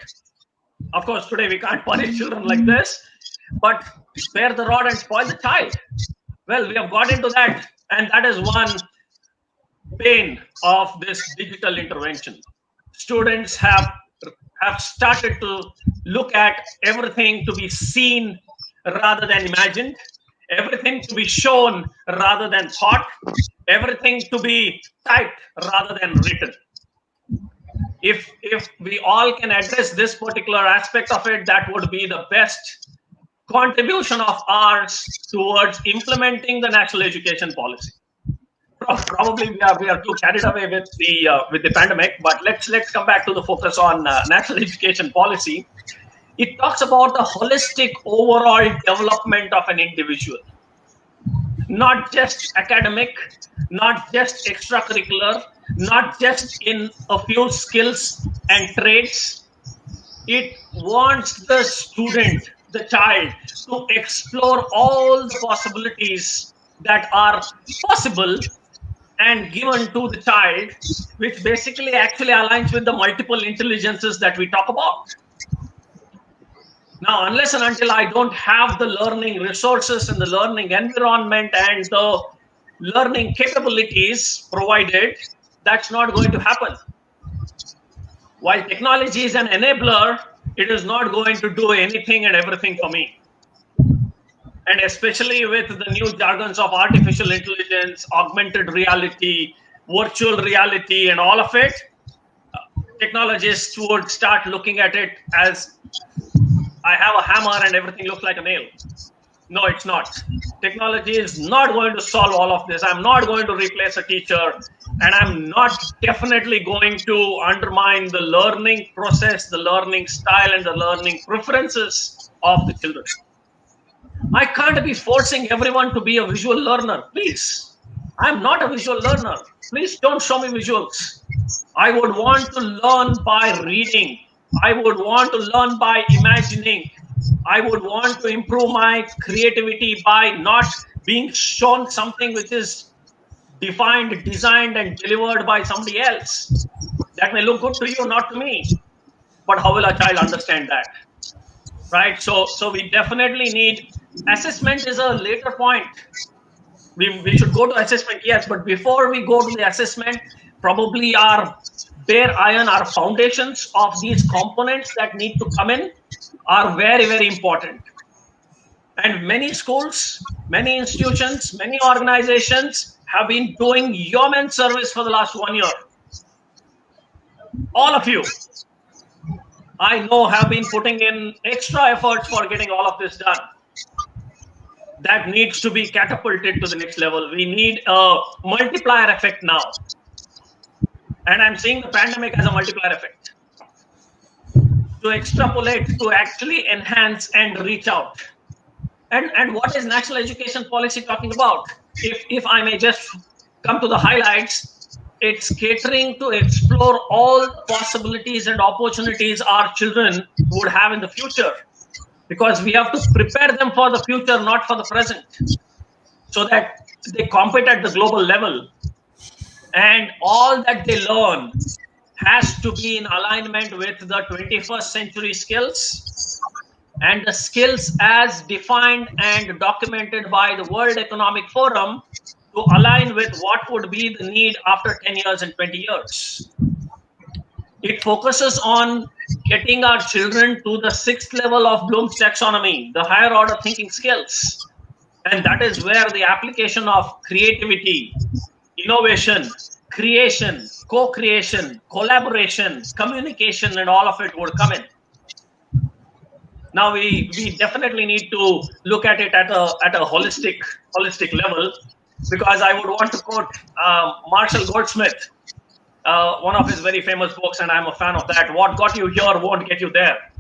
Speaker 3: Of course, today we can't punish children like this, but spare the rod and spoil the child. Well, we have got into that, and that is one pain of this digital intervention. Students have started to look at everything to be seen rather than imagined, everything to be shown rather than thought, everything to be typed rather than written. If we all can address this particular aspect of it, that would be the best contribution of ours towards implementing the national education policy. Probably we are too carried away with the pandemic, but let's come back to the focus on national education policy. It talks about the holistic overall development of an individual, not just academic, not just extracurricular, not just in a few skills and traits. It wants the student, the child, to explore all the possibilities that are possible and given to the child, which basically actually aligns with the multiple intelligences that we talk about. Now, unless and until I don't have the learning resources and the learning environment and the learning capabilities provided, that's not going to happen. While technology is an enabler, it is not going to do anything and everything for me. And especially with the new jargons of artificial intelligence, augmented reality, virtual reality, and all of it, technologists would start looking at it as I have a hammer and everything looks like a nail. No, it's not. Technology is not going to solve all of this. I'm not going to replace a teacher, and I'm not definitely going to undermine the learning process, the learning style, and the learning preferences of the children. I can't be forcing everyone to be a visual learner. Please, I'm not a visual learner. Please don't show me visuals. I would want to learn by reading. I would want to learn by imagining. I would want to improve my creativity by not being shown something which is defined, designed, and delivered by somebody else. That may look good to you, not to me. But how will a child understand that? Right? So we definitely need assessment is a later point. We should go to assessment, yes, but before we go to the assessment, probably our bare iron, our foundations of these components that need to come in are very, very important. And many schools, many institutions, many organizations have been doing yeoman service for the last 1 year. All of you, I know, have been putting in extra efforts for getting all of this done. That needs to be catapulted to the next level. We need a multiplier effect now. And I'm seeing the pandemic as a multiplier effect. To extrapolate, to actually enhance and reach out. And what is national education policy talking about? If I may just come to the highlights, it's catering to explore all possibilities and opportunities our children would have in the future. Because we have to prepare them for the future, not for the present, so that they compete at the global level. And all that they learn has to be in alignment with the 21st century skills and the skills as defined and documented by the World Economic Forum to align with what would be the need after 10 years and 20 years. It focuses on getting our children to the 6th level of Bloom's taxonomy, the higher order thinking skills. And that is where the application of creativity, innovation, creation, co-creation, collaboration, communication, and all of it would come in. Now we definitely need to look at it at a holistic level, because I would want to quote Marshall Goldsmith, one of his very famous books, and I'm a fan of that. What got you here won't get you there.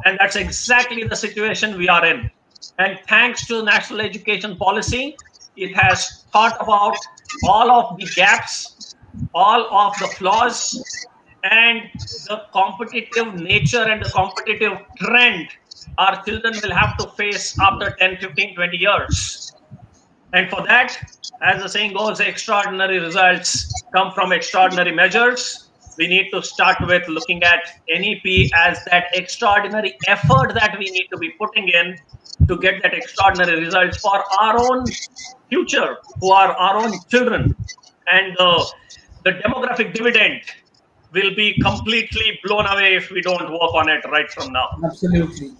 Speaker 3: And that's exactly the situation we are in. And thanks to national education policy, it has thought about all of the gaps, all of the flaws, and the competitive nature and the competitive trend our children will have to face after 10, 15, 20 years. And for that, as the saying goes, extraordinary results come from extraordinary measures. We need to start with looking at NEP as that extraordinary effort that we need to be putting in to get that extraordinary results for our own future, who are our own children. And the demographic dividend will be completely blown away if we don't work on it right from now.
Speaker 1: Absolutely.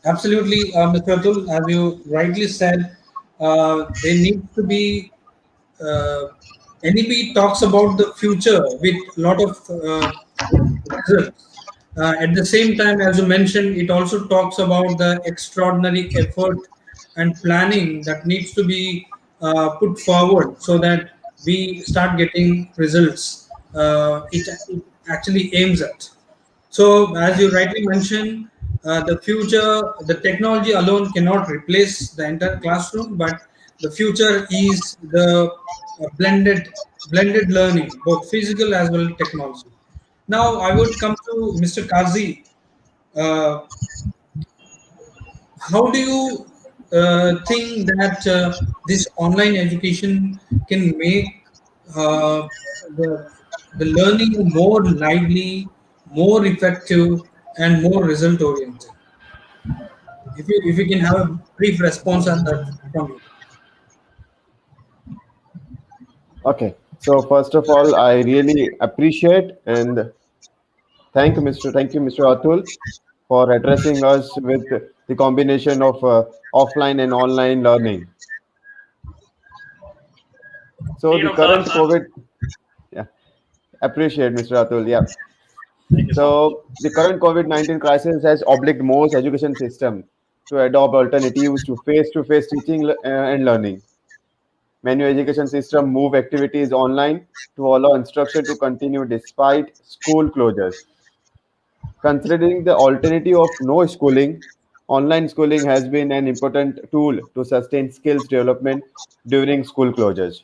Speaker 1: Absolutely, Mr. Atul, as you rightly said, there needs to be NEP talks about the future with a lot of results. At the same time, as you mentioned, it also talks about the extraordinary effort and planning that needs to be put forward so that we start getting results it actually aims at. So, as you rightly mentioned, the future, the technology alone cannot replace the entire classroom, but the future is the blended learning, both physical as well as technology. Now, I would come to Mr. Kazi. Uh, how do you think that this online education can make uh, the, the learning more lively, more effective, and more result oriented? If you can have a brief response on that from you.
Speaker 4: Okay. So first of all, I really appreciate and thank you, Mr. Atul, for addressing us with the combination of offline and online learning. So the current COVID, yeah, appreciate Mr. Atul. Yeah. So the current COVID-19 crisis has obliged most education system to adopt alternatives to face-to-face teaching and learning. Many education systems move activities online to allow instruction to continue despite school closures. Considering the alternative of no schooling, online schooling has been an important tool to sustain skills development during school closures.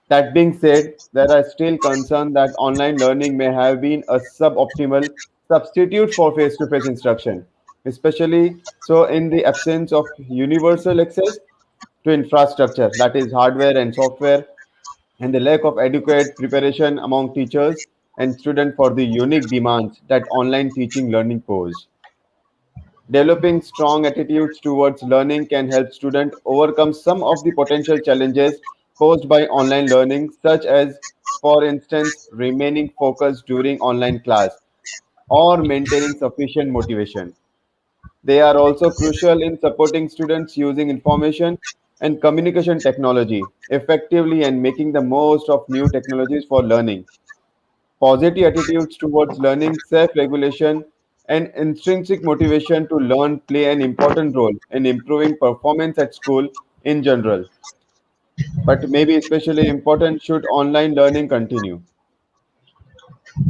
Speaker 4: That being said, there are still concerns that online learning may have been a suboptimal substitute for face-to-face instruction, especially so in the absence of universal access to infrastructure, that is hardware and software, and the lack of adequate preparation among teachers and students for the unique demands that online teaching learning pose. Developing strong attitudes towards learning can help students overcome some of the potential challenges posed by online learning, such as, for instance, remaining focused during online class or maintaining sufficient motivation. They are also crucial in supporting students using information and communication technology effectively and making the most of new technologies for learning. Positive attitudes towards learning, self regulation, and intrinsic motivation to learn play an important role in improving performance at school in general, but maybe especially important should online learning continue.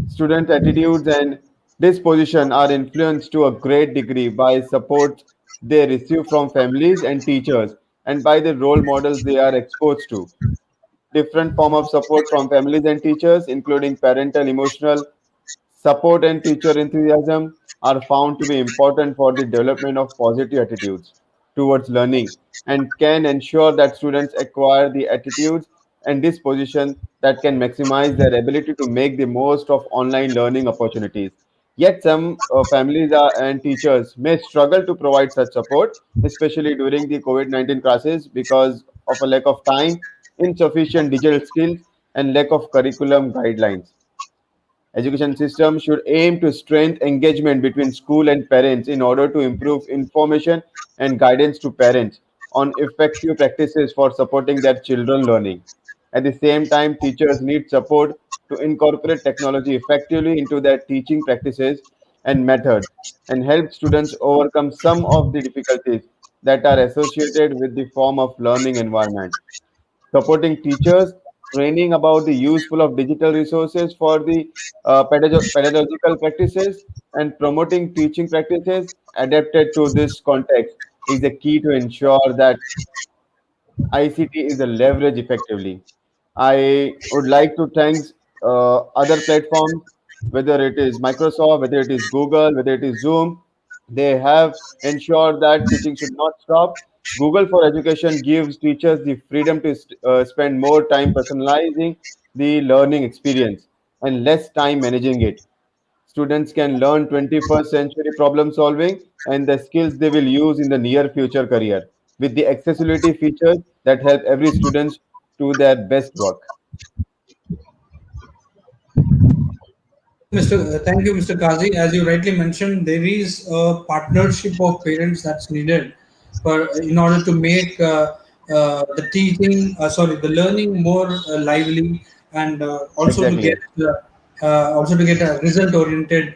Speaker 4: Student attitudes and disposition are influenced to a great degree by support they receive from families and teachers and by the role models they are exposed to. Different form of support from families and teachers, including parental emotional support and teacher enthusiasm, are found to be important for the development of positive attitudes towards learning and can ensure that students acquire the attitudes and disposition that can maximize their ability to make the most of online learning opportunities. Yet, some families and teachers may struggle to provide such support, especially during the COVID-19 crisis, because of a lack of time, insufficient digital skills, and lack of curriculum guidelines. Education system should aim to strengthen engagement between school and parents in order to improve information and guidance to parents on effective practices for supporting their children learning. At the same time, teachers need support to incorporate technology effectively into their teaching practices and methods and help students overcome some of the difficulties that are associated with the form of learning environment. Supporting teachers, training about the useful of digital resources for the pedagogical practices, and promoting teaching practices adapted to this context is the key to ensure that ICT is a leverage effectively. I would like to thank other platforms, whether it is Microsoft, whether it is Google, whether it is Zoom. They have ensured that teaching should not stop. Google for Education gives teachers the freedom to spend more time personalizing the learning experience and less time managing it. Students can learn 21st century problem solving and the skills they will use in the near future career with the accessibility features that help every student do their best work.
Speaker 1: Thank you, Mr. Kazi. As you rightly mentioned, there is a partnership of parents that's needed for in order to make the learning more lively, and
Speaker 4: Exactly, yes.
Speaker 1: also to get a result oriented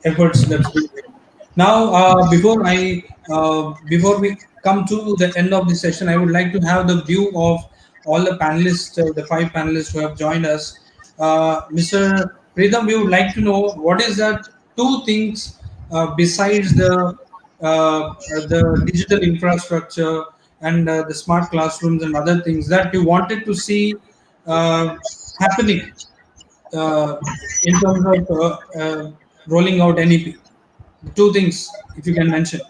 Speaker 1: efforts that's being made. Now, before we come to the end of the session, I would like to have the view of all the panelists, the five panelists who have joined us. Mr. Pritam, we would like to know what is that two things besides the digital infrastructure and the smart classrooms and other things that you wanted to see happening uh, in terms of rolling out NEP. Two things, if you can mention.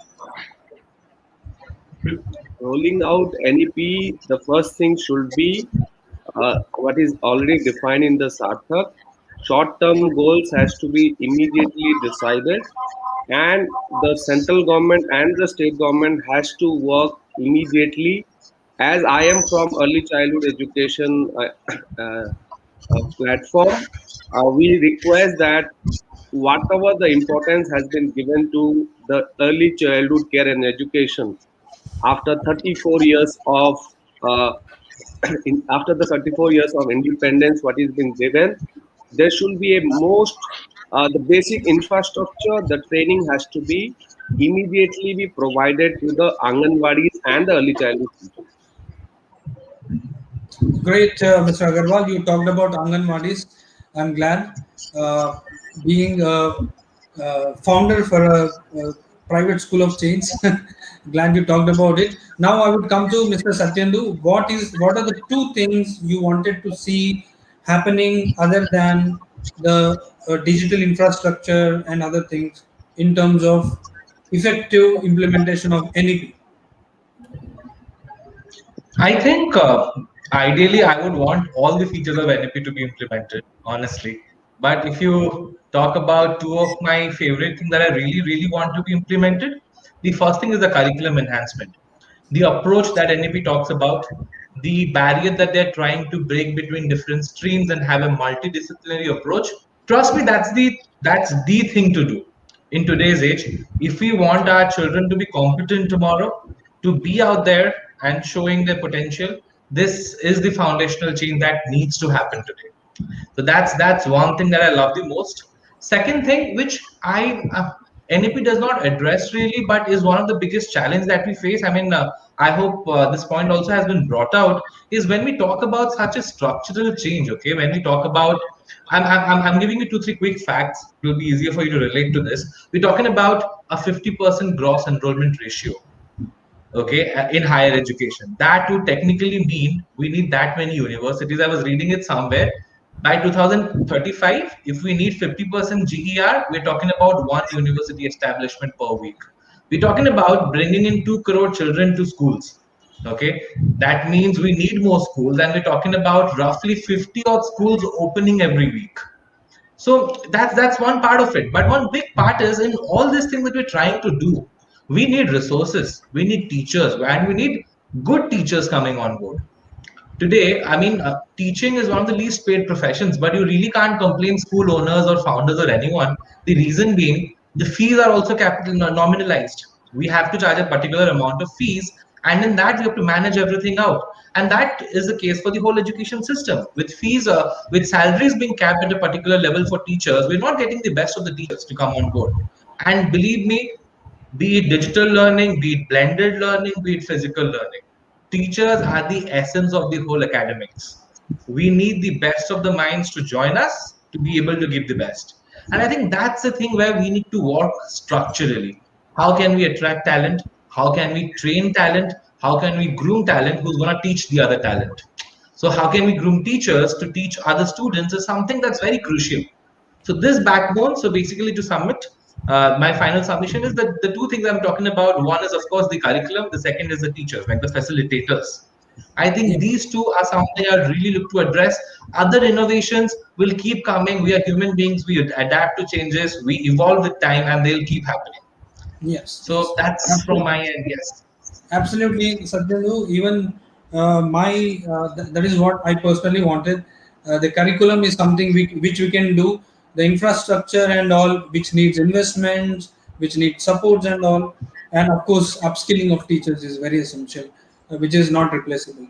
Speaker 5: Rolling out NEP, the first thing should be what is already defined in the Sarthak. Short-term goals has to be immediately decided, and the central government and the state government has to work immediately. As I am from early childhood education platform, we request that whatever the importance has been given to the early childhood care and education after 34 years of uh, after the 34 years of independence what is being given, there should be a most the basic infrastructure, the training has to be immediately be provided to the anganwadis and the early childhood centers.
Speaker 1: Great, Mr. Agarwal. You talked about Anganwadis. I'm glad. Uh, Being a founder for a private school of change, glad you talked about it. Now I would come to Mr. Satyendu. What are the two things you wanted to see happening other than the digital infrastructure and other things in terms of effective implementation of NEP?
Speaker 2: I think ideally I would want all the features of NEP to be implemented, honestly. But if you talk about two of my favorite things that I really, really want to be implemented, the first thing is the curriculum enhancement. The approach that NEP talks about, the barrier that they're trying to break between different streams and have a multidisciplinary approach. Trust me, that's the thing to do in today's age. If we want our children to be competent tomorrow, to be out there and showing their potential, this is the foundational change that needs to happen today. So that's one thing that I love the most. Second thing, which NEP does not address really, but is one of the biggest challenge that we face. I mean, I hope this point also has been brought out. Is when we talk about such a structural change. Okay, when we talk about, I'm giving you two three quick facts. It will be easier for you to relate to this. We're talking about a 50% gross enrollment ratio, okay, in higher education. That would technically mean we need that many universities. I was reading it somewhere. By 2035, if we need 50% GER, we're talking about one university establishment per week. We're talking about bringing in 2 crore children to schools. Okay, that means we need more schools, and we're talking about roughly 50 odd schools opening every week. So that's one part of it. But one big part is in all these things that we're trying to do, we need resources, we need teachers, and we need good teachers coming on board. Today, I mean, teaching is one of the least paid professions, but you really can't complain school owners or founders or anyone. The reason being, the fees are also capital nominalized. We have to charge a particular amount of fees, and in that we have to manage everything out. And that is the case for the whole education system. With fees, with salaries being capped at a particular level for teachers, we're not getting the best of the teachers to come on board. And believe me, be it digital learning, be it blended learning, be it physical learning, teachers are the essence of the whole academics. We need the best of the minds to join us to be able to give the best. And I think that's the thing where we need to work structurally. How can we attract talent? How can we train talent? How can we groom talent who's going to teach the other talent? So how can we groom teachers to teach other students is something that's very crucial. So this backbone, so basically to sum it, my final submission is that the two things I'm talking about, one is of course the curriculum, the second is the teachers, like the facilitators. I think these two are something I really look to address. Other innovations will keep coming. We are human beings, we adapt to changes, we evolve with time, and they'll keep happening.
Speaker 1: Yes.
Speaker 2: So that's from my end, yes.
Speaker 1: Absolutely, Satyendu. Even that is what I personally wanted. The curriculum is something which we can do. The infrastructure and all, which needs investments, which needs supports and all, and of course, upskilling of teachers is very essential, which is not replaceable.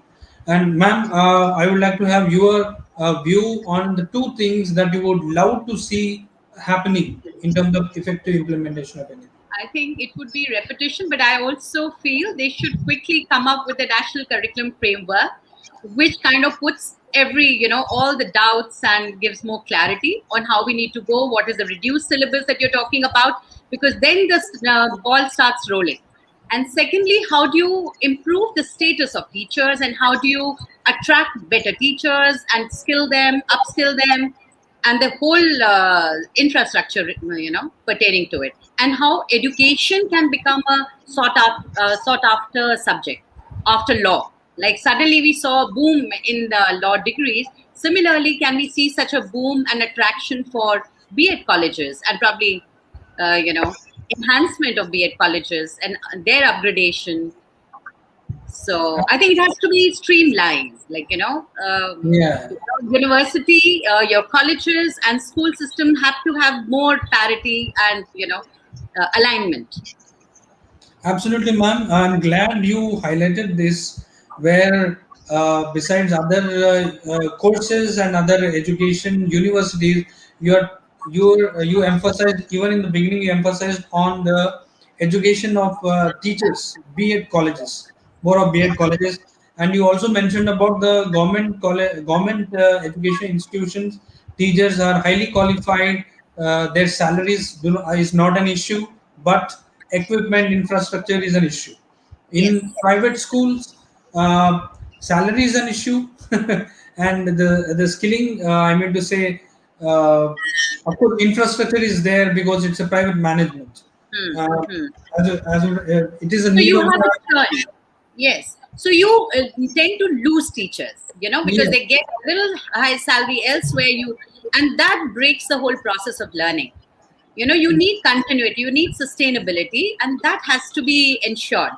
Speaker 1: And ma'am, I would like to have your view on the two things that you would love to see happening in terms of effective implementation of anything.
Speaker 6: I think it would be repetition, but I also feel they should quickly come up with a national curriculum framework, which kind of puts all the doubts and gives more clarity on how we need to go, what is the reduced syllabus that you're talking about, because then the ball starts rolling. And secondly, how do you improve the status of teachers, and how do you attract better teachers and skill them, upskill them, and the whole infrastructure, pertaining to it, and how education can become a sought after subject after law. Like suddenly we saw a boom in the law degrees. Similarly, can we see such a boom and attraction for B.Ed colleges, and probably, enhancement of B.Ed colleges and their upgradation? So I think it has to be streamlined,
Speaker 1: Yeah.
Speaker 6: university, your colleges and school system have to have more parity and, alignment.
Speaker 1: Absolutely, ma'am. I'm glad you highlighted this, where besides other courses and other education universities, you emphasized, even in the beginning, you emphasized on the education of teachers, B.Ed colleges, more of B.Ed colleges, and you also mentioned about the government education institutions. Teachers are highly qualified. Their salaries is not an issue, but equipment infrastructure is an issue.
Speaker 6: Yes.
Speaker 1: In private schools, salary is an issue, and the skilling. I mean to say, of course, infrastructure is there because it's a private management. Uh,
Speaker 6: Hmm.
Speaker 1: it is a
Speaker 6: So
Speaker 1: need
Speaker 6: you
Speaker 1: of
Speaker 6: have
Speaker 1: the.
Speaker 6: a churn. Yes. So you tend to lose teachers, because
Speaker 1: Yes.
Speaker 6: they get a little high salary elsewhere. And that breaks the whole process of learning. You need continuity, you need sustainability, and that has to be ensured.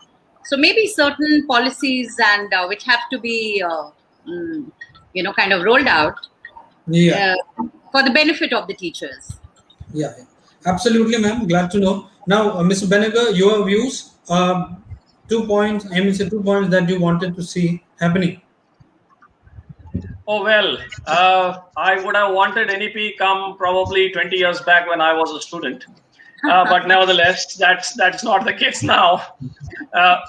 Speaker 6: So maybe certain policies and which have to be, kind of rolled out
Speaker 1: Yeah.
Speaker 6: uh, for the benefit of the teachers.
Speaker 1: Yeah, yeah. Absolutely, ma'am. Glad to know. Now, Mr. Benegar, your views. 2 points. I mean, say 2 points that you wanted to see happening.
Speaker 3: Oh well, I would have wanted NEP come probably 20 years back when I was a student, but nevertheless, that's not the case now.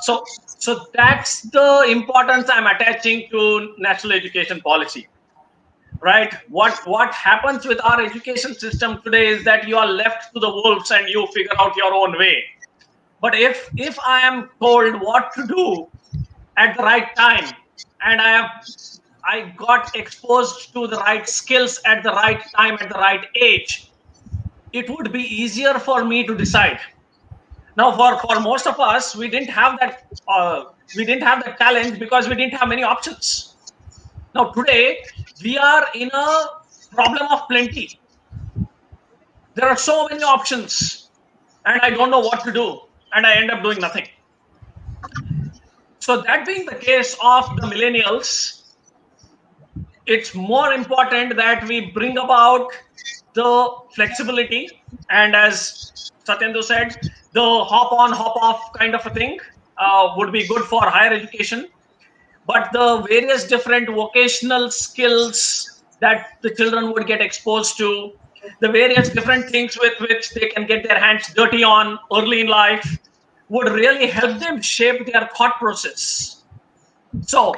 Speaker 3: So that's the importance I'm attaching to national education policy, right? What happens with our education system today is that you are left to the wolves and you figure out your own way. But if I am told what to do at the right time, and I got exposed to the right skills at the right time at the right age, it would be easier for me to decide. Now, for most of us, we didn't have that challenge because we didn't have many options. Now today we are in a problem of plenty. There are so many options, and I don't know what to do, and I end up doing nothing. So that being the case of the millennials, it's more important that we bring about the flexibility, and as Satyendu said, the hop on hop off kind of a thing would be good for higher education. But the various different vocational skills that the children would get exposed to, the various different things with which they can get their hands dirty on early in life, would really help them shape their thought process. So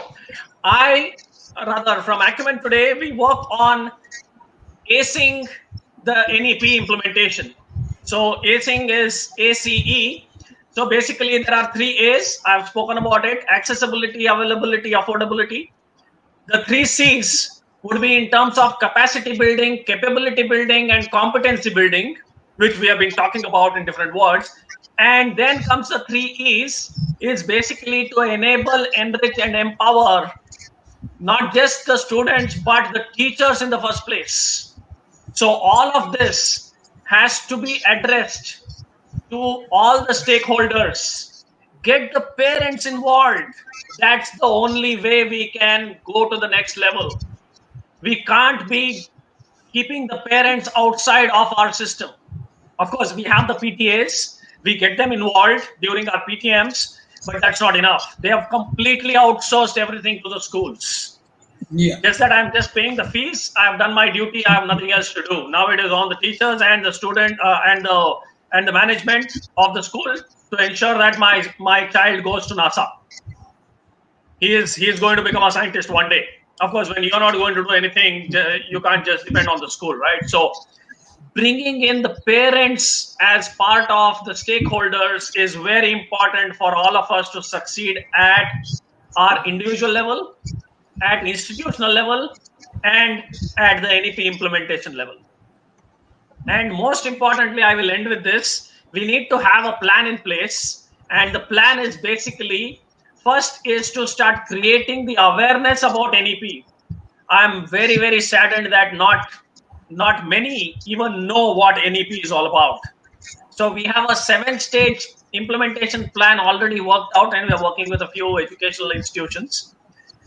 Speaker 3: from Acumen today, we work on acing the NEP implementation. So acing is ACE. So basically there are 3 A's. I've spoken about it: accessibility, availability, affordability. The 3 C's would be in terms of capacity building, capability building, and competency building, which we have been talking about in different words. And then comes the 3 E's, is basically to enable, enrich, and empower not just the students, but the teachers in the first place. So all of this has to be addressed to all the stakeholders. Get the parents involved. That's the only way we can go to the next level. We can't be keeping the parents outside of our system. Of course, we have the PTAs, we get them involved during our PTMs, but that's not enough. They have completely outsourced everything to the schools.
Speaker 1: Yeah.
Speaker 3: Just that I'm just paying the fees. I have done my duty. I have nothing else to do. Now it is on the teachers and the student and the management of the school to ensure that my child goes to NASA. He is going to become a scientist one day. Of course, when you're not going to do anything, you can't just depend on the school, right? So bringing in the parents as part of the stakeholders is very important for all of us to succeed at our individual level, at institutional level, and at the NEP implementation level. And most importantly, I will end with this: we need to have a plan in place, and the plan is basically, first is to start creating the awareness about NEP. I'm very, very saddened that not many even know what NEP is all about. So we have a 7-stage implementation plan already worked out, and we are working with a few educational institutions,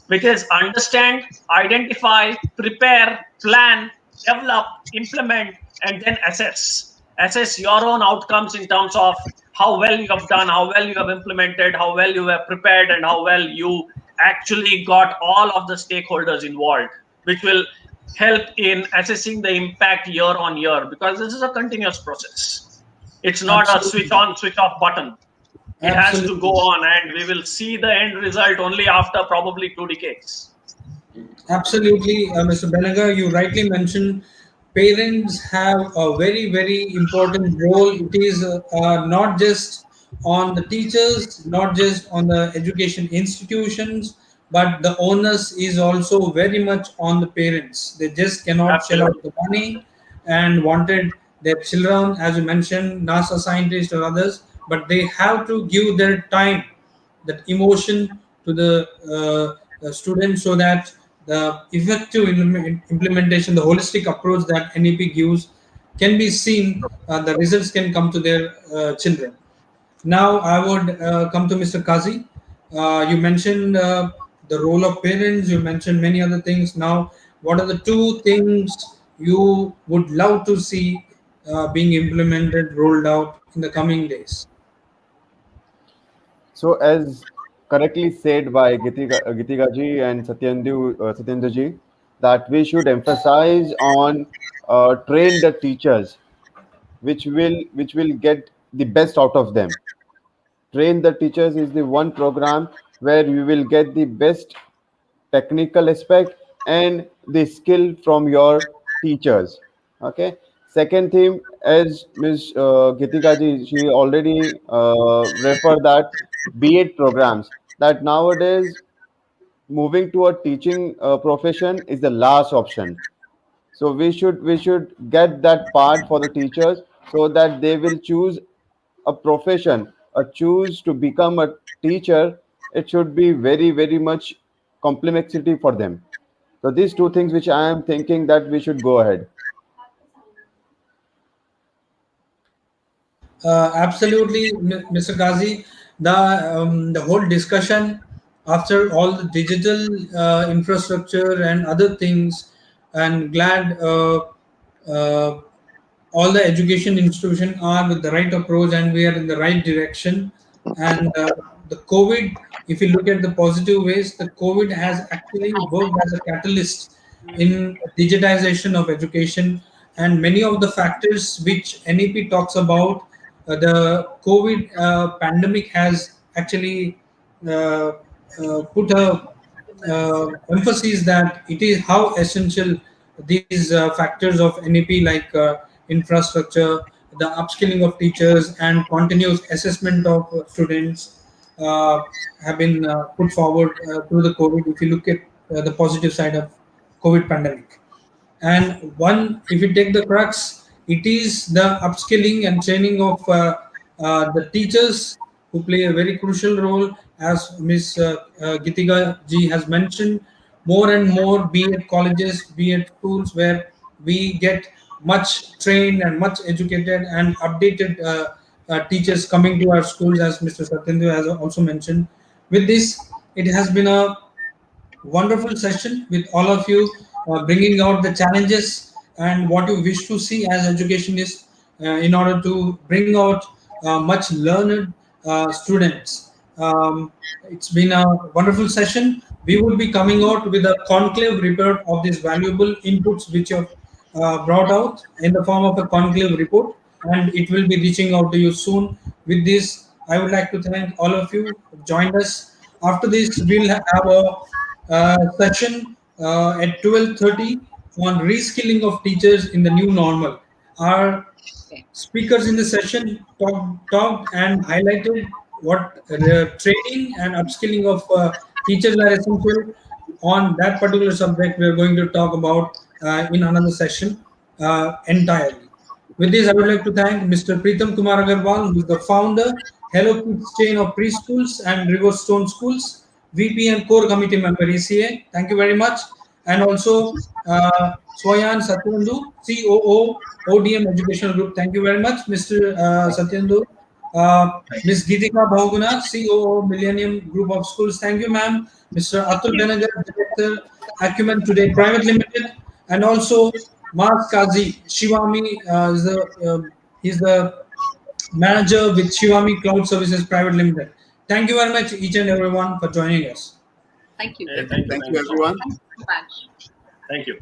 Speaker 3: which is understand, identify, prepare, plan, develop, implement, and then assess. Assess your own outcomes in terms of how well you have done, how well you have implemented, how well you have prepared, and how well you actually got all of the stakeholders involved, which will help in assessing the impact year on year, because this is a continuous process. It's not a
Speaker 1: Absolutely.
Speaker 3: switch on, switch off button. It has to go
Speaker 1: Absolutely.
Speaker 3: on, and we will see the end result only after probably 2 decades.
Speaker 1: Absolutely, Mr. Benagar, you rightly mentioned parents have a very, very important role. It is not just on the teachers, not just on the education institutions, but the onus is also very much on the parents. They just cannot shell out
Speaker 3: Absolutely.
Speaker 1: the money and wanted their children, as you mentioned, NASA scientists or others, but they have to give their time, that emotion to the students, so that the effective implementation, the holistic approach that NEP gives can be seen, the results can come to their children. Now, I would come to Mr. Kazi. You mentioned the role of parents, you mentioned many other things. Now, what are the two things you would love to see being implemented, rolled out in the coming days?
Speaker 4: So, as correctly said by Geetika ji and Satyendu ji, that we should emphasize on train the teachers, which will get the best out of them. Train the teachers is the one program where you will get the best technical aspect and the skill from your teachers. Okay. Second thing, as Ms. Geetika ji, she already referred that B.Ed programs, that nowadays moving to a teaching profession is the last option. So we should get that part for the teachers so that they will choose a profession, or choose to become a teacher. It should be very very much complexity for them. So these two things which I am thinking that we should go ahead.
Speaker 1: Absolutely, Mr. Ghazi. The whole discussion after all the digital infrastructure and other things, and glad uh, all the education institutions are with the right approach and we are in the right direction. And the COVID, if you look at the positive ways, the COVID has actually worked as a catalyst in digitization of education, and many of the factors which NEP talks about, the COVID pandemic has actually uh, put a emphasis that it is how essential these factors of NEP, like infrastructure, the upskilling of teachers, and continuous assessment of students have been put forward through the COVID. If you look at the positive side of COVID pandemic, and one, if you take the crux, it is the upskilling and training of the teachers, who play a very crucial role, as Ms. Geetika ji has mentioned. More and more, be it colleges, be it schools, where we get much trained and much educated and updated teachers coming to our schools, as Mr. Satyendu has also mentioned. With this, it has been a wonderful session with all of you, bringing out the challenges and what you wish to see as educationists, in order to bring out much learned students. It's been a wonderful session. We will be coming out with a conclave report of these valuable inputs which you have brought out in the form of a conclave report, and it will be reaching out to you soon. With this, I would like to thank all of you who joined us. After this, we'll have a session at 12:30 on reskilling of teachers in the new normal. Our
Speaker 6: Okay.
Speaker 1: speakers in the session talked and highlighted what training and upskilling of teachers are essential. On that particular subject, we are going to talk about in another session entirely. With this, I would like to thank Mr. Pritam Kumar Agarwal, who is the founder, Hello Kids chain of preschools and Riverstone schools, VP and core committee member ECA. Thank you very much. And also Swoyan Satyendu, COO, ODM Educational Group. Thank you very much, Mr. Satyendu. Ms. Geetika Bahuguna, COO, Millennium Group of Schools. Thank you, ma'am. Mr. Atul Benagar, Director, Acumen Today Private Limited, and also Mas Kazi Shivami is the manager with Shivami Cloud Services Private Limited. Thank you very much, each and everyone, for joining us.
Speaker 6: Thank you.
Speaker 3: Thank you.
Speaker 7: Thank
Speaker 3: Thank
Speaker 7: you,
Speaker 3: you so much.
Speaker 7: everyone.
Speaker 6: Thank you so much.
Speaker 3: Thank you.